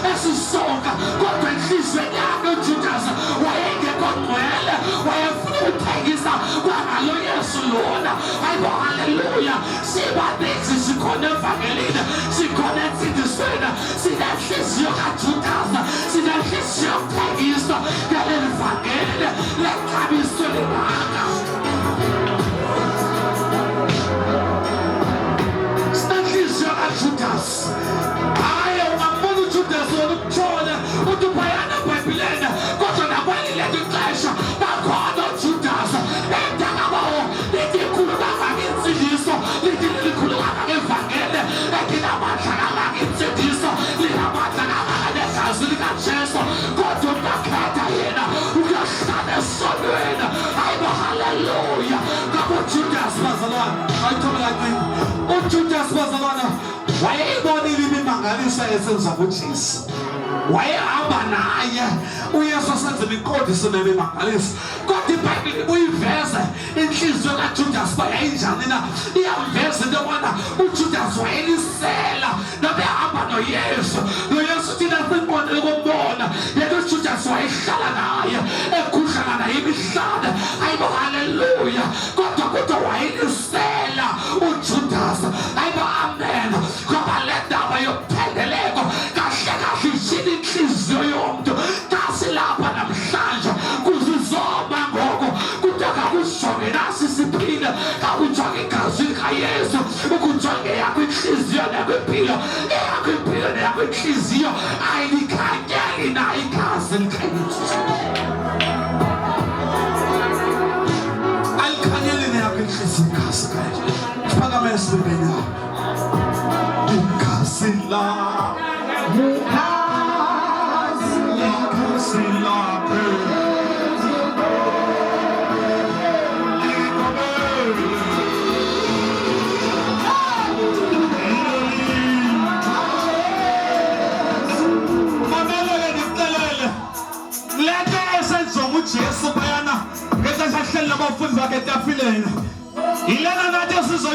Esisonga kodwa enhlizweni yakhe uJudas wayengekho ngcwele wayefuna ukuthengisa kwangalo Yesu lona. Hayibo haleluya. Sibaninzi sikhona evangelini sikhona ensindisweni sinenhliziyo kaJudas sinenhliziyo yokuthengisa ngaleli vangeli lexabiso lingaka. Sinenhliziyo kaJudas. Utshona utuphayana ebhayibhileni kodwa nakweli lethu ixesha bakhona uJudas endakabawo lithi ikhulu kangaka insindiso lithi lilikhulu kangaka evangeli elinamandla kangaka insindiso linamandla kangaka negazi likaJesu kodwa ungakhetha yena uyahlala esonweni. Hayibo haleluya. Ngabo uJudas bazalwane ayithobela kimi uJudas bazalwane wayeyibonile imimangaliso esenza kuJesu. Wayehamba naye uYesu asenzela iqondiso nemimangaliso kodwa iBhayibhile uyiveze inhliziyo kaJudas uba yayinjani na. Iyamveza into yobana uJudas wayelisela noma ehamba noYesu. noYesu thina simbonele ukumbona yena uJudas wayehlala naye ekhuhlana naye imihlaba. Hayibo haleluya. Kodwa wayelisela uJudas. Hayibo amen. Ngoba le ndaba yokuphendeleko kahle kahle ishini inhliziyo yomuntu. Kasilapha namhlanje kuzizoma ngoko kutaka kujonge nasi siphila kakujonge igazi likaYesu ukujonge yakho inhliziyo yakho impilo eyakho impilo neyakho inhliziyo ayilikhanyeli na igazi likaYesu. Alikhanyeli neyakho inhliziyo igazi likaYesu. Siphakame esibhebheni igazi lakho Jesu bayana ngexesha hleli nabafundi bakhe etafileni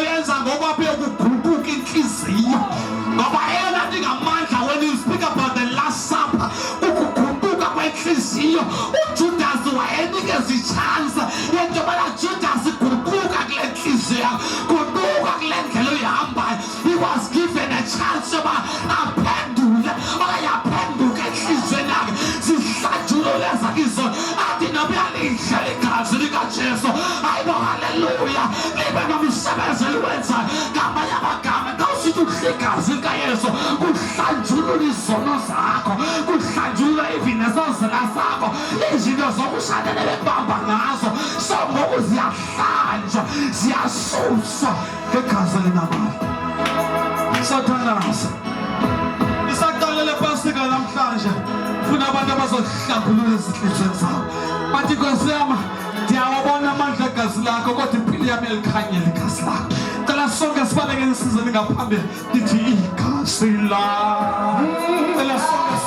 uzoyenza ngoba bekuguquka inhliziyo ngoba yena ndingamandla when you speak about the last supper ukuguquka kwenhliziyo uJudas wayenikeza ichance yento bala Judas guquka kule nhliziyo guquka kule ndlela uyihambayo he was given a chance yoba aphendule okanye aphenduke enhliziyweni yakhe zihlanjulule zakizo athi noma uyalidlela igazi likaJesu hayibo haleluya libe nomsebenzi eliwenzayo ngamanye amagama kawusithi udla igazi likaYesu kuhlanjulula izono zakho kuhlanjulula ivinezozela zakho izinto zokushadela bebamba ngazo songoku ziyahlanjwa ziyasuswa ngegazi linamandla Satanas isaqalele pasika namhlanje funa abantu abazohlambulula izinhlizweni zabo bathi Nkosi yami ndiyawabona amandla egazi lakho kodwa impilo yami elikhanyela igazi lakho cela sonke sibaleke isizwe lingaphambili lithi igazi lakho cela sonke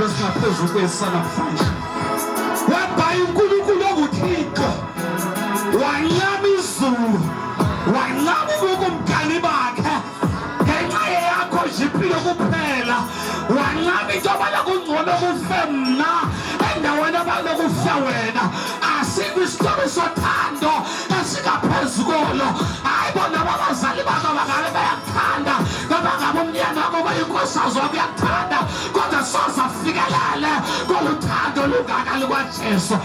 Asikho singaphezulu kwesana namhlanje whereby uNkulunkulu onguThixo wanyama izulu wanyama ubukumkani bakhe ngenxa yakho nje impilo kuphela wanyama into abala kungcono kufe mna endaweni abala kufe wena asikho isitori sothando esingaphezulu hayi bona abazali bakho bangabe bayakuthanda ngoba ngabe umnyana wakho bayinkosazi wakho uyakuthanda kodwa soza fikelele koluthando lungaka lukaJesu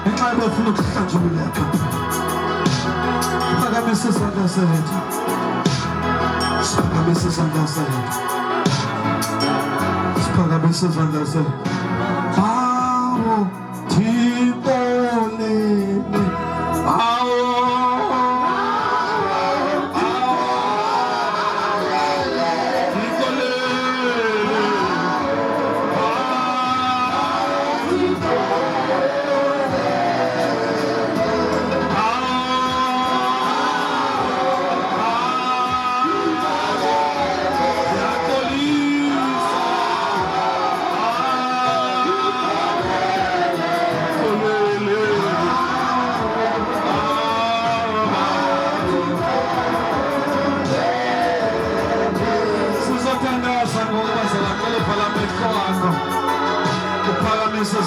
ngenxa yobafuna ukuhlanjululeka phakamise isandla sethu siphakamise isandla sethu siphakamise isandla sethu hawo Thixolele hawo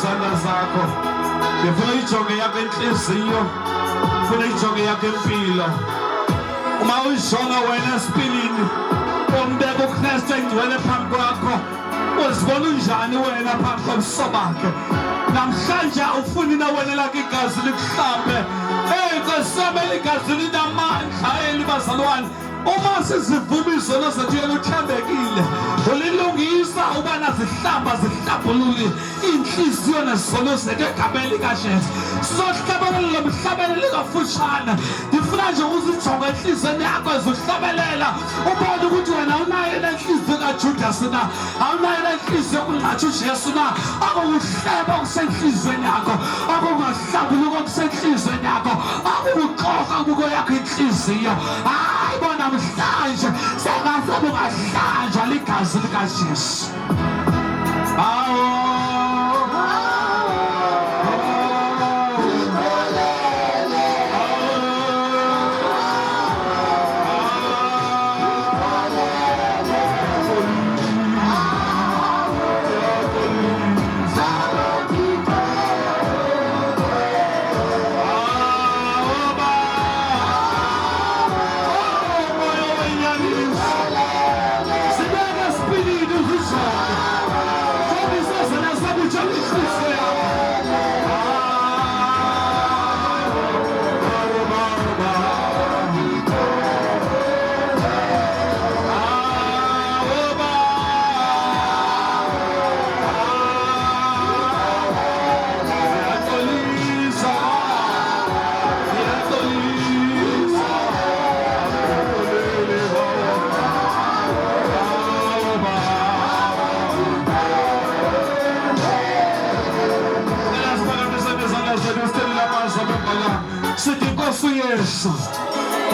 izandla zakho ngifuna ijonge yakho enhliziyo ngifuna ijonge yakho empilo uma uyijonga wena esipilini umbeka uKristu engcwele phambi kwakho uzibona unjani wena phambi kobuso bakhe namhlanje awufuni na wena lakho igazi likuhlambe Nkosi yami igazi linamandla elibazalwane uma sizivuma izono zethu yena uthembekile ulilungisa ubana zihlamba zihlambulule inhliziyo nezizono zethu egameni likaJesu sizohlabelela lomhlabelelo kafushane ndifuna nje uzijonga enhliziyweni yakho ezohlabelela ubone ukuthi wena unayo lenhliziyo kaJudas na awunayo lenhliziyo yokunqatha uJesu na akuhleba okusenhliziyweni yakho akungahlambuluka okusenhliziyweni yakho akuxoxa kuko yakho inhliziyo hayi bona namhlanje sengaze bungahlanjwa ligazi likaJesu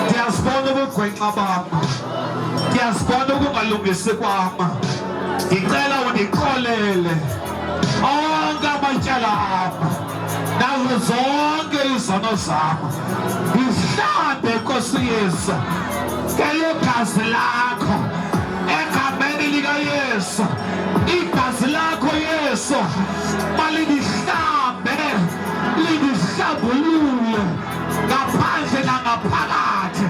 Ndiyazibona ubugwenxa bam, ndiyazibona ukungalungisi kwam, ndicela undiqolele onke amatyala am nazo zonke izono zam, ndihlambe Nkosi Yesu ngelo gazi lakho, egameni likaYesu. Igazi lakho Yesu malindihlambe, lindihlambulule ngaphandle nangaphakathi,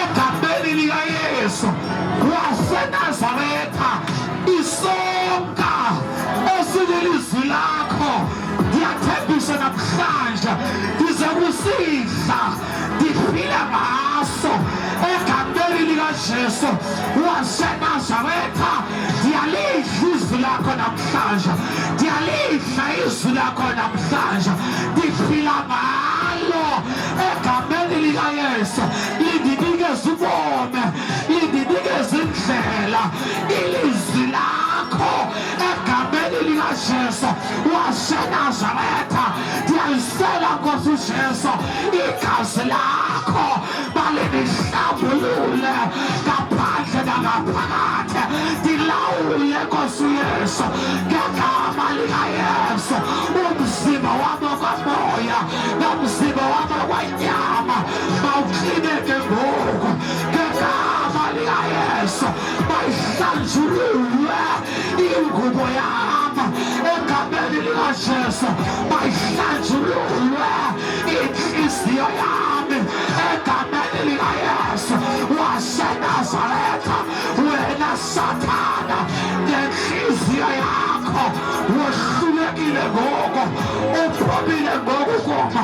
egameni likaYesu waseNazaretha. Isonka esililizwi lakho ndiyathembisa namhlanje ndiza kusidla, ndiphile ngaso, egameni likaJesu waseNazaretha. Ndiyalidla izwi lakho namhlanje, ndiyalidla izwi lakho namhlanje, ndiphila ngalo, egameni likaYesu. Lindinikeza ubomi, lindinikeza indlela, ilizwi lakho, egameni likaJesu waseNazaretha. Ndiyalisela Nkosi uJesu, igazi lakho malinihlambulule ngaphandle nangaphakathi, ndilawule Nkosi Yesu ngegama likaYesu. Umzimba wami okamoya nomzimba wami okwenyama mawuklineke ngoku ngegama likaYesu. Mayihlanjululwe ingubo yami egameni likaJesu, mayihlanjululwe inhliziyo yami egameni likaYesu waseNazaretha. Wena Sathana ngenhliziyo yakho wehlulekile ngoku, uphumile ngoku kuma,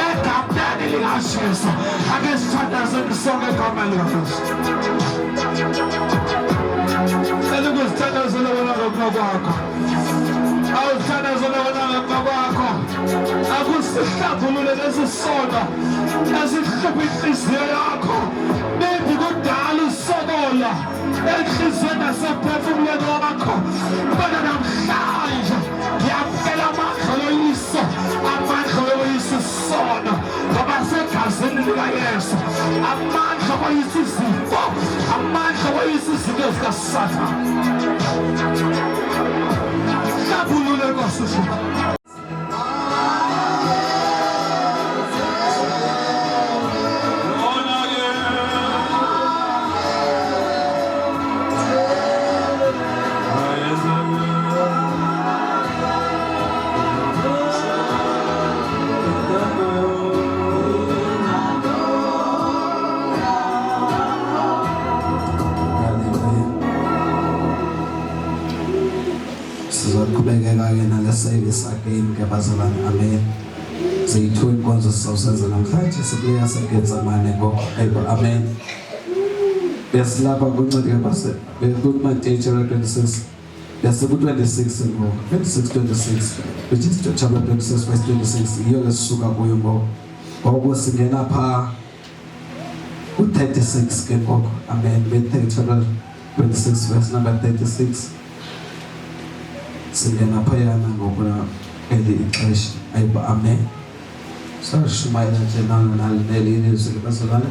egameni likaJesu. Ake sithandazeni sonke egameni likaJesu. Cela ukuzithandazela wena ngokuna kwakho, awuzithandazela wena ngokuna kwakho. Akusihlambulule lesi sono esihlupha inhliziyo yakho. Maybe kudala usokola enhliziyweni nasemphefumulweni wakho, kodwa namhlanje ngiyamkela amandla loyiso, amandla loyisa isono ngoba segazini likaYesu, amandla loyisa izifo, amandla loyisa izinto ezikaSathane. Hlambulule Nkosi Yesu. Sizaqhubekeka-ke nale service again ke bazalwane. Amen. Ziyithu inkonzo sizawusenza namhlanje sikuleya segetsemane ngo-April. Amen. Besilapha kuncedeke bekuMateyu chapter 26 bese-26 ngoku 26 which is chapter 26 verse 26 yiyo lesisuka kuyo ngoku. Ngoku singena phaa ku-36 ke ngoku. Amen. Chapter 26 verse number 36 singena phayana ngokuna eli ixesha. Ayiba. Amen. Sashumayela nje naleli ilizwi libazalwane.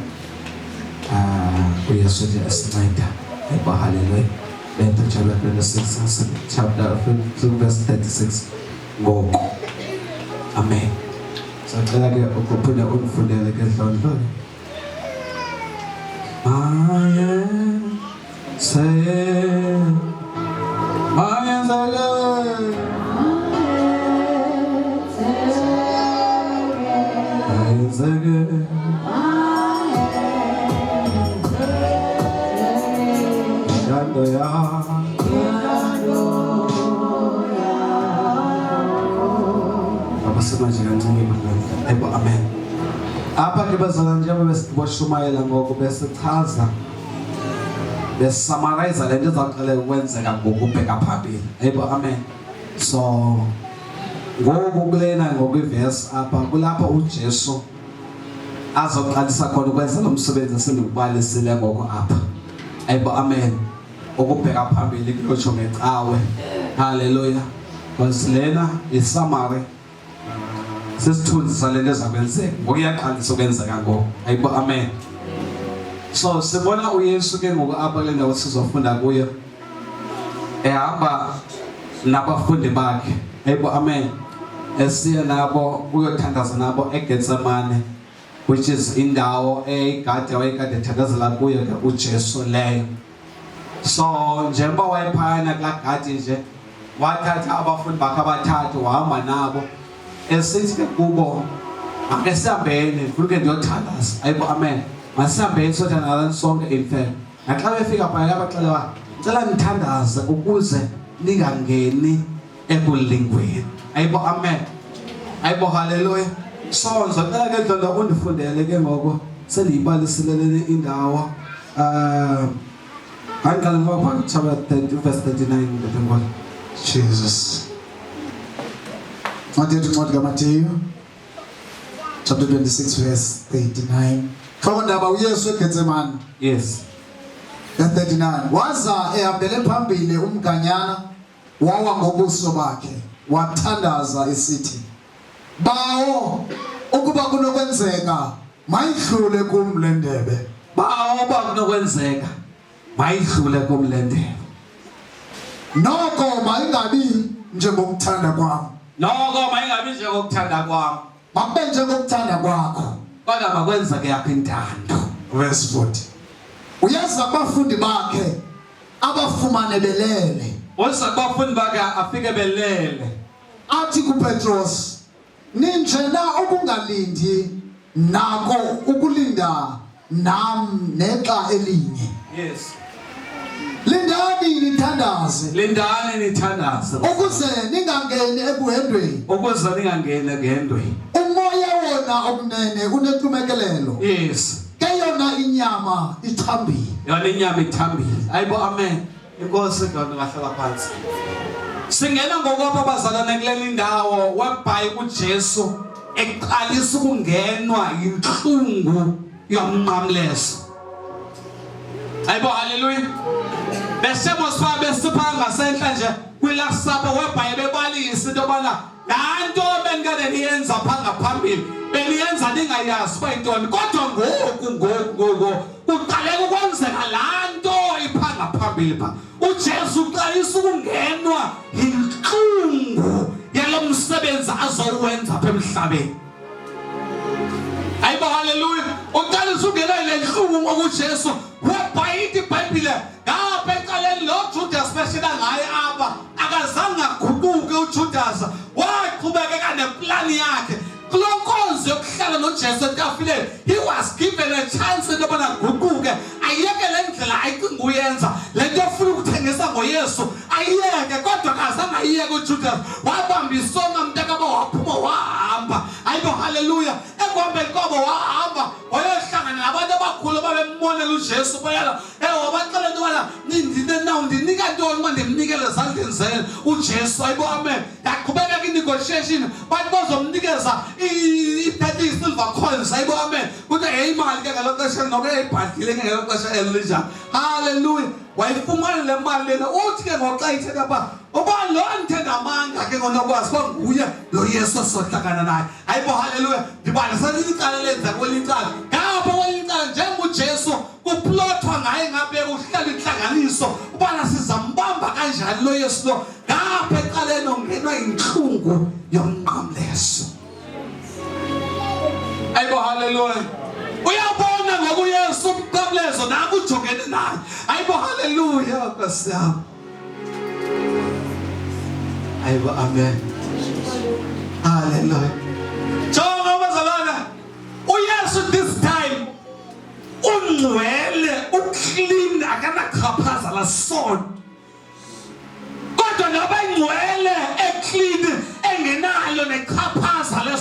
uYesu nje asinceda. Ayiba. Hallelujah. Matthew chapter 26 chapter 2 verse 36 ngoku. Amen. Sacela ke ukuphinde undifundele ke ndlondlo. Yesu manje kancane imali. Ayibo amen. Apha ke bazalwane njengoba besiboshumayela ngoku bese chaza besummarize lento ezaqala ukwenzeka ngokubheka phambili. Ayibo amen. So ngoku kulena ngokwiverse apha kulapha uJesu azoqalisa khona ukwenza lo msebenzi esenokubalisile ngoko apha. Ayibo amen. Ukubheka phambili kulotsho ngecawe. Hallelujah. Because lena isummary sesithunzi salento ezakwenzeka ngokuyaqalisa ukwenzeka ngoko. Ayibo amen. So sibona uYesu ke ngoku apha le ndawo sizofunda kuyo ehamba nabafundi bakhe. Ayibo amen. Esiya nabo uyothandaza nabo eGetsemane, which is indawo eyigade wayekade ethandazela kuyo ke uJesu leyo. So njengoba wayephayana kulaa gadi nje wathatha abafundi bakhe abathathu wahamba nabo esithi ke kubo ake sihambeni kuke ndiyothandaza. Ayibo amen. Masihambeni sothandazana sonke in fact. Naxa befika phaya abaxelela ngicela nithandaze ukuze ningangeni ekulingweni. Ayibo amen. Ayibo hallelujah. So ngicela ke ndodana undifundele ke ngoko seliyibalisile le indawo Angala ngoba chapter 30 verse 39 ngethemba. Jesus. Matthew kaMateyu chapter 26 verse 39. Fawundaba uYesu eGetsemane. Yes. Verse 39. Waza ehambele phambili umganyana wawa ngobuso bakhe wathandaza esithi, Bawo ukuba kunokwenzeka mayidlule kum le ndebe. Bawo ukuba kunokwenzeka mayidlule kum le ndebe. Noko mayingabi njengokuthanda kwami. Noko mayingabi njengokuthanda kwami. Makube njengokuthanda kwakho. Kodwa makwenzeke yakho intando. Verse 40. Uyaza abafundi bakhe abafumane belele. Uyaza abafundi bakhe afike belele. Athi kuPetros, ninjena okungalindi nako ukulinda nam nexa elinye. Yes. Lindani nithandaze. Lindani nithandaze. Ukuze ningangeni ebuhendweni. Ukuze ningangeni ebuhendweni. Umoya wona omnene unetumekelelo. Yes. Keyona inyama ithambile. Yona inyama ithambile. Ayibo amen. Inkosi kodwa ngahlala phansi. Singena ngokwapha abazalwane kuleli ndawo webhayi uJesu eqalisa ukungenwa inhlungu yomnqamlezo. Ayibo hallelujah. Besemo swa besiphanga senhla nje kwilasapho webhayi bebalisa into yobana lanto benikade niyenza phanga phambili beniyenza ningayazi bayintoni kodwa ngoku uqaleka ukwenzeka lanto iphanga phambili pha. uJesu uqalisa ukungenwa inhlungu yalo msebenzi azowenza apha emhlabeni. Ayibo hallelujah. Uqalisa ukungenwa ile nhlungu ngokuJesu webhayithi iBhayibhile ngapha eqaleni lo Judas beshela ngaye apha akazange aguquke uJudas waqhubekeka neplani yakhe kulonkonzo yokuhlala noJesu etafileni. He was given a chance into yobana aguquke ayeke le ndlela ayicinga uyenza lento ofuna ukuthengisa ngoYesu ayeke kodwa akazange ayeke uJudas wabamba isonga mntakabo waphuma wahamba. Ayibo hallelujah. Ekuhambeni kwabo wahamba wayohlangana nabantu abakhulu babemmonela uJesu bayala wabaxelela into yobana nindine naw ndinika ntoni uma ndimnikele ezandleni zenu uJesu. Ayibo amen. Yaqhubeka kwi-negotiation bathi bazomnikeza i-30 silver coins. Ayibo amen. Kuthiwa imali ke ngalo xesha noke yayibhadlile ke ngelo xesha elinjani. Hallelujah. Wayifumana le mali lena uthi ke ngoxa ithetha pha uba lo ndithe namanga ke ngonokwazi kwanguye lo Yesu sohlangana naye. Ayibo hallelujah. Ndibalisa licala lenza kwelicala ngapha kwelicala njengoJesu kuplothwa ngaye ngabe uhlala inhlanganiso ubana sizambamba kanjani lo Yesu lo ngapha eqaleni ongenwa inhlungu yomnqamlezo. Ayibo hallelujah. Uyabona ngokuYesu umnqamlezo naku ujongene naye. Ayibo hallelujah Nkosi yami. Ayibo amen. Hallelujah. Jonga bazalwana uYesu this time ungcwele uclean akanaqhaphaza la son. Kodwa noba ingcwele eclean engenalo neqhaphaza le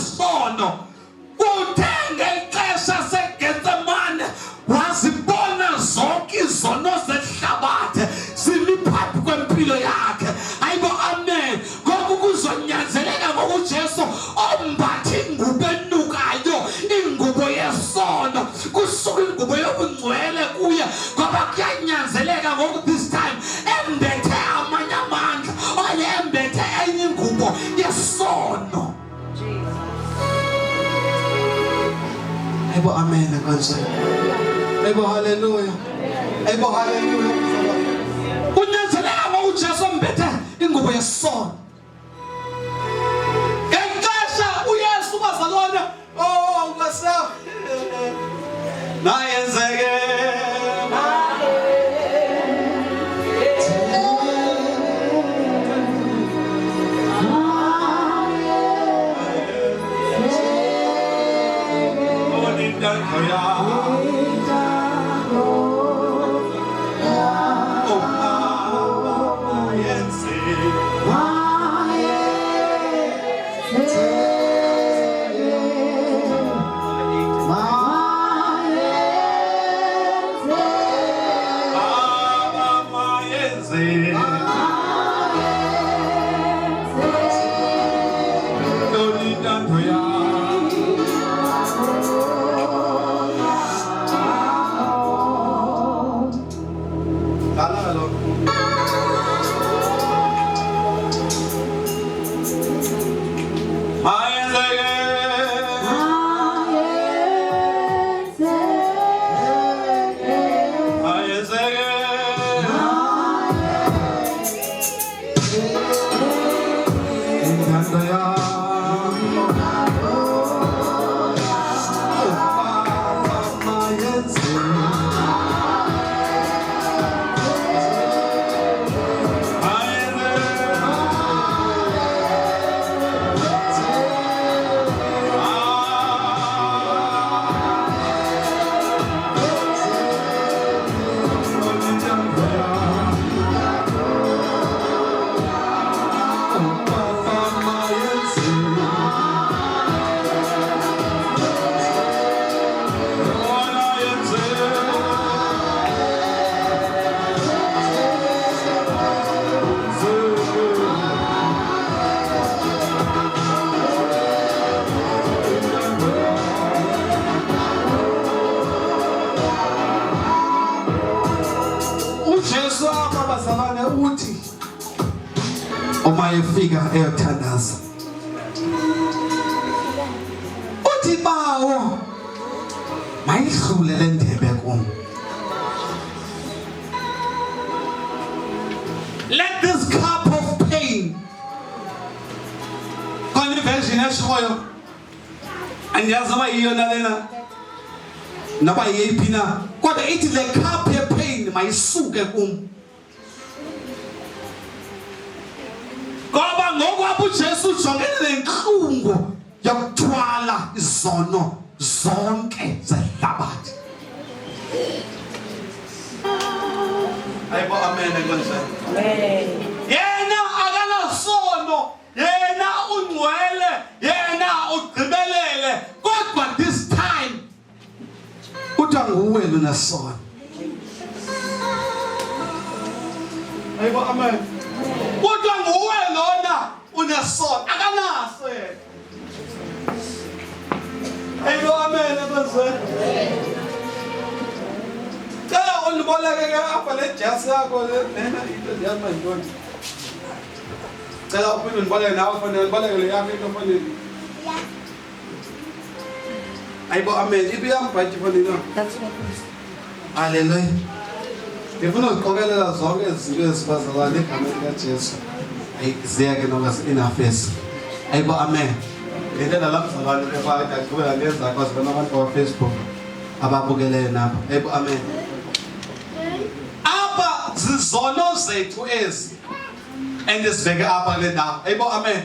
Ayibo amen kanjani. Ayibo hallelujah. Ayibo hallelujah. Unyanzeleka uJesu mbethe ingubo yesono. Ngexesha uYesu bazalwane oh ngasa nayenzeke Figure eyothandaza uthi bawo mayidlule le ndebe kum. Let this cup of pain kona version eshoyo andiyazi yiyo nalena naba yiphi na kodwa ithi le cup of pain mayisuke kum. Ngoba ngokwabo uJesu ujongene nenhlungu yokuthwala izono zonke zehlabathi. Ayibo amen kanjani. Amen. Yena akanasono, yena ungcwele, yena ugqibelele. Kodwa this time uthi nguwe lunasono. Ayibo amen. Kodwa nguwe lona unesono akanaso yena. Ayibo amen abazwe. Cela uniboleke ke apha le jazz yakho lena into ndiyama yintoni. Cela uphinde uniboleke nawe fanele uniboleke le yakho into fanele. Ayibo amen. Ibi yambhathi fanele na. That's what it is. Hallelujah. Ngifuna ukuqokelela zonke izinto ezibazalwane egameni kaJesu. Ayizeke noma inafesi. Ayibo amen. Ngentela lamzalwane befaka aqhubeka ngenza kwazi bona abantu ba Facebook ababukele nabo. Ayibo amen. Apha zizono zethu ezi endisiveke apha le ndawo. Ayibo amen.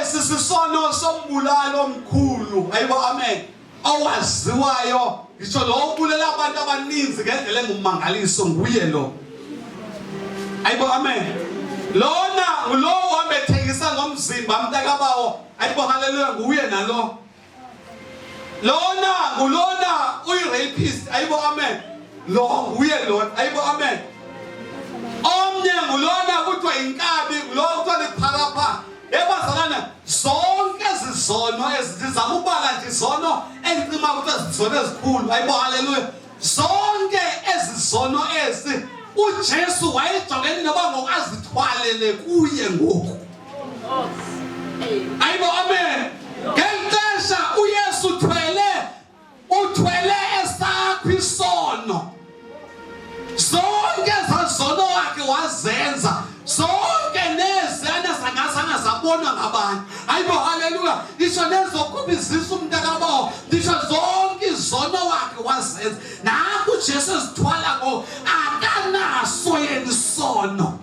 Sisisono sombulalo omkhulu. Ayibo amen. Owaziwayo ngisho lo ubulela abantu abaninzi ngendlela engumangaliso nguye lo. Ayibo amen. Lona ulo wabethekisa ngomzimba mntakabawo. Ayibo haleluya nguye nalo. Lona ngulona uyi-rapist. Ayibo amen. Lo nguye lona. Ayibo amen. Omnye ngulona kuthiwa inkabi lo kuthiwa liphalapha. Ebazalana zonke izizono ezizama ubala nje izono encima ukuthi izizono ezikhulu. Ayibo haleluya. Zonke ezizono ezi uJesu wayejongene noba ngokazithwalele kuye ngoku. Ayibo amen. Ngexesha uYesu thwele uthwele esakho isono. Zonke zazono wakhe wazenza, zonke nezana zangasangazabonwa ngabantu. Hayibo haleluya. Isho nezokubizisa umntakabo, isho zonke izono wakhe wazenza. Naku Jesu ezithwala ngo akanaso yena isono.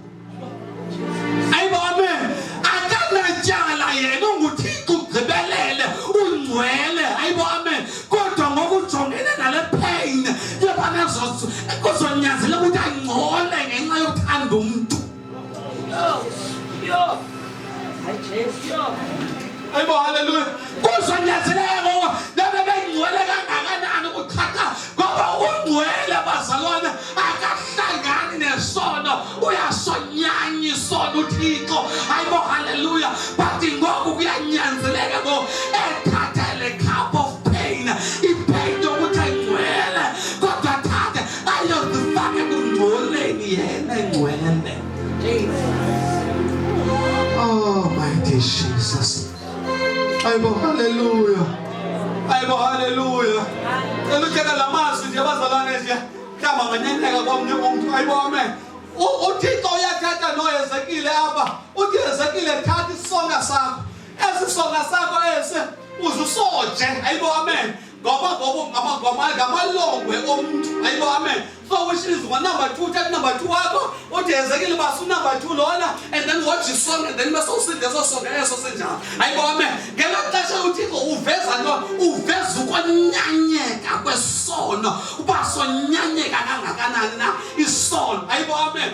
Hayibo amen. Akanatyala yena unguThixo ugqibelele ungcwele. Hayibo amen. Kodwa ngokujongene nale pain yebana kuzonyanzela ukuthi angcole ngenxa yokuthanda umuntu. Hayibo haleluya. Kuzonyanzeleka ngoba nabe bengcwele kangakanani ukuthatha ngoba ungcwele bazalwane akahlangani nesono, uyasonyanya isono uThixo. Hayibo haleluya. But ngoku kuyanyanzeleka ngo ethatha le cup of pain, ipain yokuthi angcwele kodwa thathe ayozifake kungcoleni yena engcwele. Oh mighty Jesus. Hayibo haleluya. Hayibo haleluya. Eluthetha lamazwi nje abazalwane nje kama nganyanyeka komnye umuntu. Hayibo amen. uThixo uyathatha noEzekile apha. Uthi Ezekile thatha isonga sakho. Esisonga sakho ese uzusoje. Hayibo amen. Ngoba ngamalongwe omuntu. Hayibo amen. So which is one number 2, that number 2 wako. Uthi Ezekile basu number 2 lona, and then watch his song and then basawusinde songa eso senjalo. Hayibo amen. Ngela xesha uThixo uveza ukonyanyeka kwesono. Ubasonyanyeka kangakanani na isono. Hayibo amen.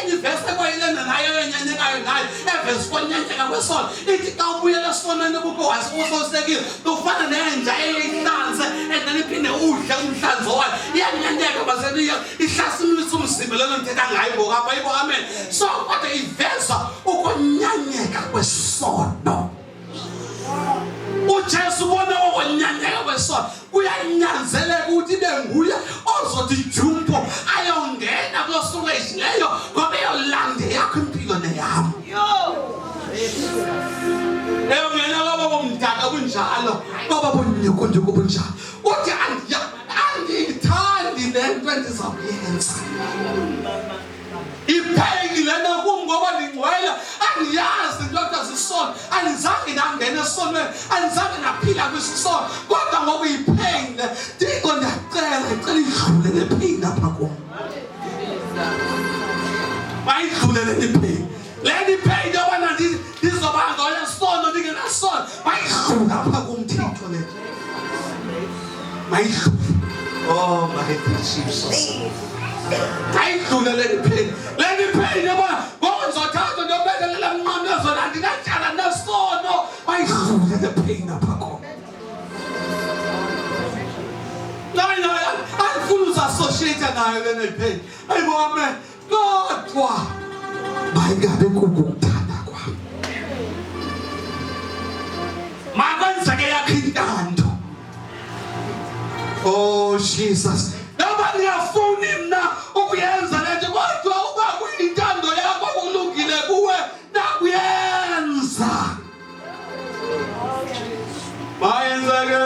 Enye verse kwayilena nayo enyanyekayo nayo eveza ukonyanyeka kwesono. Ithi xa ubuyela esonweni buko wasosekile ufana nenja eyihlanze and then iphinde udle umhlanzo wayo. Iyanyanyeka bazeniya ihlasimisa umzimba lelo nthetha ngayo ngapha. Hayibo amen. So kodwa iveza ukonyanyeka kwesono. uJesu bona ukonyanyeka kwesono kuyanyanzeleka ukuthi benguye ozothi jumpo ayongena kulosuku esileyo ngoba eyolanda yakho impilo neyami. Eyongena ngoba bomdaka kunjalo ngoba bonyuko nje kubunjalo. Uthi andithandi lento endizakuyenza. Ipain lena kungoba ngingcwele angiyazi Dr. Zisono anizange ngangena esonweni anizange ngaphila kwisisono kodwa ngoba ipain le Thixo ngiyacela idlule le pain apha kum. Bayidlule le pain. Le pain yobana ndizobanga ngole sono ndingenasono bayidlula apha kum Thixo le. Bayidlula. Oh my Jesus. Ayidlule le pain. Le pain yobona ngokuzothatha ndobekelela mnqamlezo la ndinatyala nesono bayidlule le pain apha kum. No, andifuna uzassociate nayo le pain. Hayibo amen. Kodwa mayingabe kukuthanda kwam. Makwenzeke yakho intando. Oh Jesus. Noma ngiyafuni mina ukuyenza lento kodwa uba kuyintando yakho kulungile kuwe nakuyenza. Mayenzeke.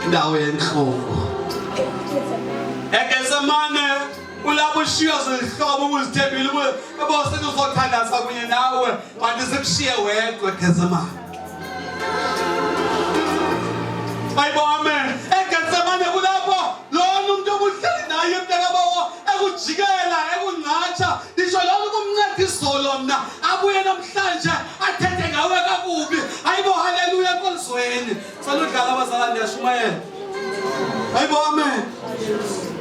Ndawo yenhloko ekesemane ulabushiya zihlobo uzithembile ebose kuzothandaza kunye nawe kanti sekushiye wedwa ekesemane. Hayibo amen. Ekesemane kulapho lona umuntu obuhleli naye emntakabawo ekujikela ekunqatsha lisho lona kumncedisa lona abuye namhlanje athethe ngawe kakubi. Hayibo haleluya Nkosi esweni. Saludlala abazalwane yashumayela. Hayibo amen.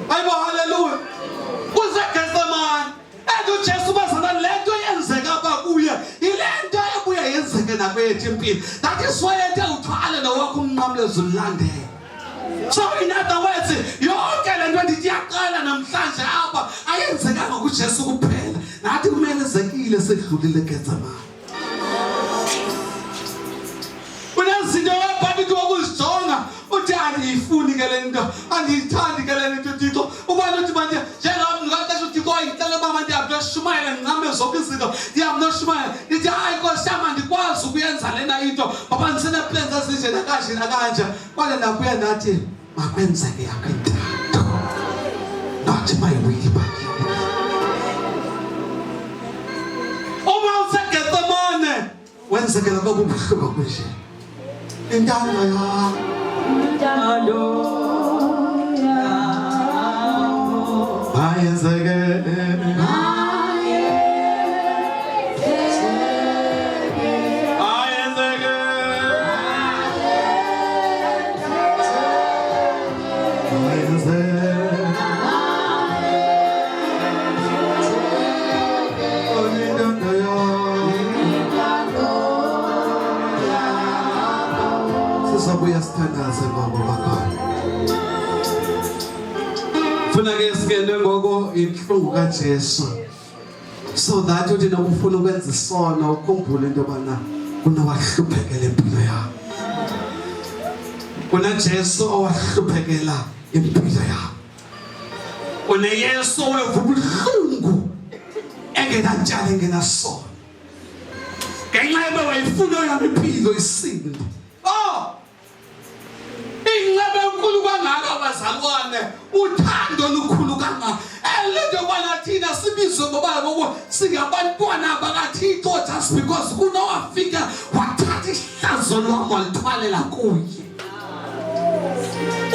Hayibo hallelujah. KuseGetsemane. uJesu bazalwane lento yenzeka bakuye. Ilento ebuya yenzeke nakwethu impilo. That is why ethe uthwale nowakho umnqamlezo ulandele. So in other words, yonke lento ndithi yaqala namhlanje apha ayenzekanga kuJesu kuphela. Nathi kumele zekile sedlulile eGetsemane. Unezinto wabhabithi wokuzijonga uthi andiyifuni ke lento andiyithandi ke lento Thixo ubani uthi manje njengami ngikaxesha uThixo ayicela uba manje abashumayela ngincame zonke izinto ndiyamnoshumayela ndithi hayi Nkosi yami andikwazi ukuyenza lena into baba ndisene plans ezinje nakanje nakanje kwale nakuya nathi makwenzeke yakho intando not my will but uma useGetsemane wenzekela kokubuhlungu kunje intando yakho inhlungu kaJesu so that uthi nokufuna ukwenza isono ukhumbule into yobana kunowahluphekela impilo yakho kunaJesu owahluphekela impilo yakho kuneYesu owevuka ubuhlungu engenantshala engenasono ngenxa yoba wayifuna yami impilo isinde inqebe enkulu kangaka bazalwane uthando lukhulu kangaka elento yobana thina sibizwe ngoba ngoku singabantwana bakaThixo just because kunowafika wathatha ihlazo lwakho walithwalela kuye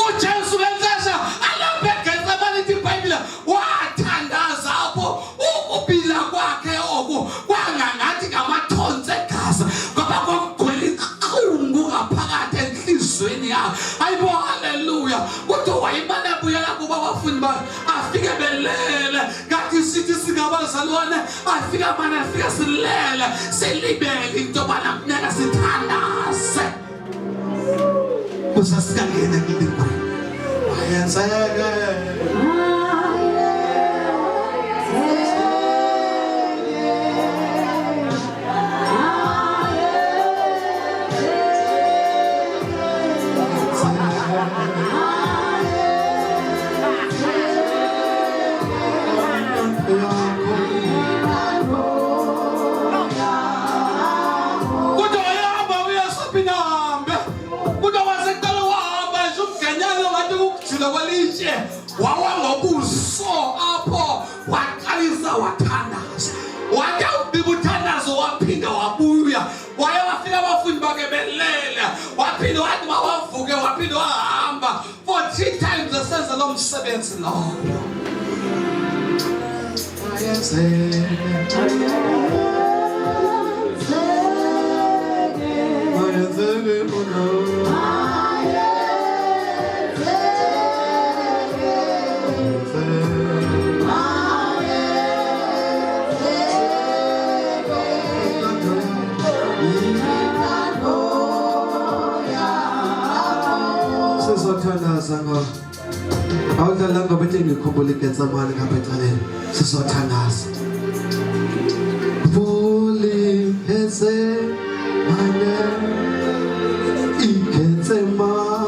uJesu lexesha alapha eGetsemane ithi iBhayibhile wathandaza apho ukubila kwakhe oku kwangangathi ngamathonsi egazi ngoba kwakugcwele inhlungu ngaphakathi enhlizweni yakhe hayibo haleluya kodwa wayimane buyela kuba abafundi bakhe afike belele ngathi sithi singabazalwane afika manje afika silele silibele into yobana kufuneka sithandaze usasikangene kulingweni wayenzeke wawangobuso apho waqalisa wathandaza wathi ubibuthandazo waphinda wabuya waye wafika abafundi bakhe belele waphinda wathi mawavuke waphinda wahamba for 3 times esenza lo msebenzi lowo sisothandaza ngoba awudlala ngoba ethi ngikhumbula iGetsemane ngaphetheleni sisothandaza Vuli Getsemane iGetsemane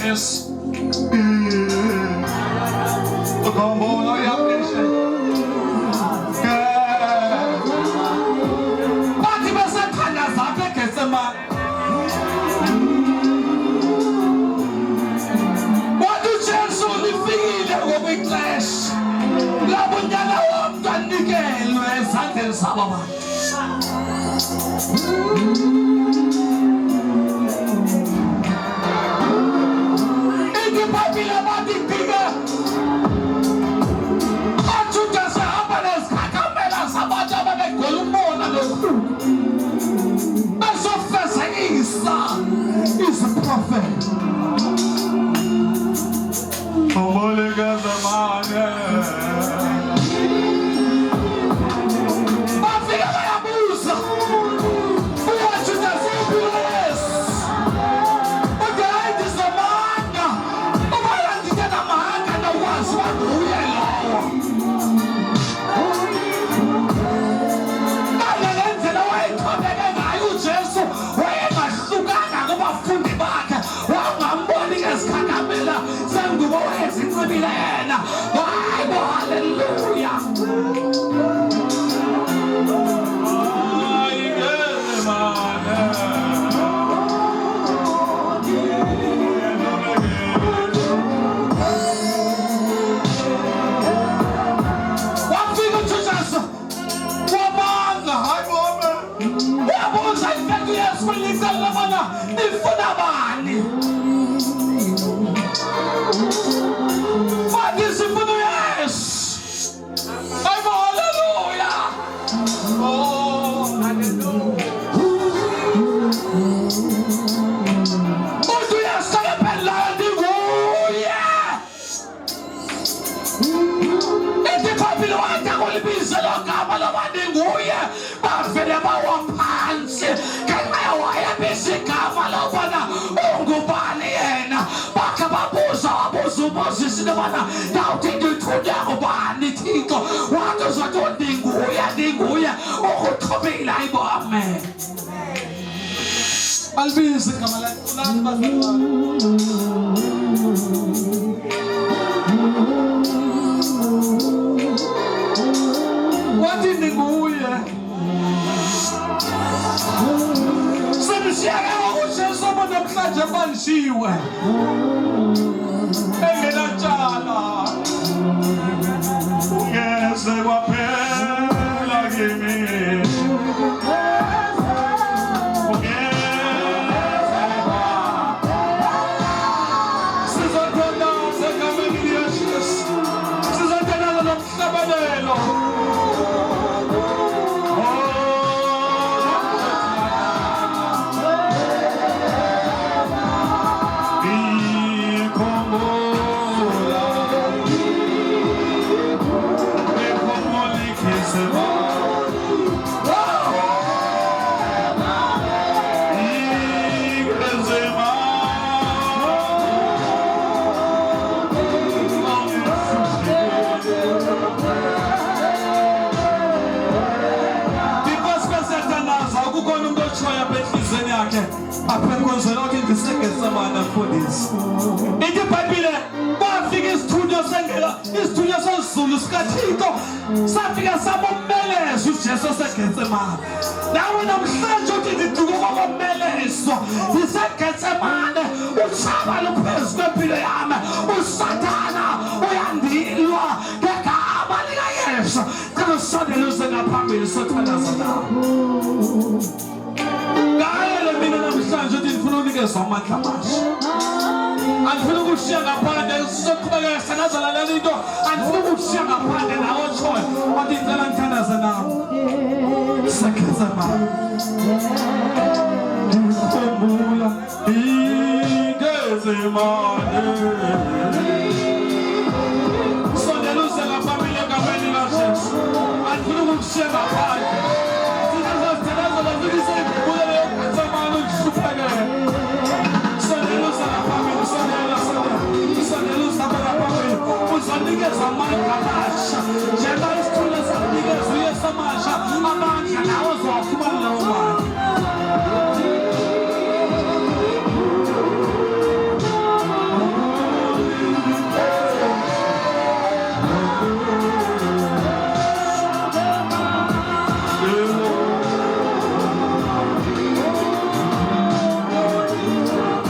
Yes. Ukhumbula uyaphisha. Bathi besethandaza apha eGetsemane. Wathi uJesu lifikile ngokwexesha. Lapho unyana womntu anikelwe ezandleni zabo bantu. Babila badi piga achuta sahaba na skakamela sabata bade kolumona lo asofesa Isa is a prophet omolega zamane bafika bayabuza uyachuta sibules Hallelujah. ndisegetsemane mfundisi ithi iBhayibhile kwafika isithunywa sezulu sikaThixo safika sabomeleza uJesu esegetsemane nawe namhlanje uthi ndiduka kokumelezwa ndisegetsemane utshaba luphezu kwempilo yami usathana uyandilwa ngegama likaYesu usondele uze ngaphambili sothandaza nawe ngayele mina namhlanje uthi ndifuna unikezwa amandla amasha andifuna ukushiya ngaphandle sizoqhubeka sanazana le nto andifuna ukushiya ngaphandle nawe otshoyo wathi ngicela ngithandaze nawe segetsemane ndikhumbula igezemane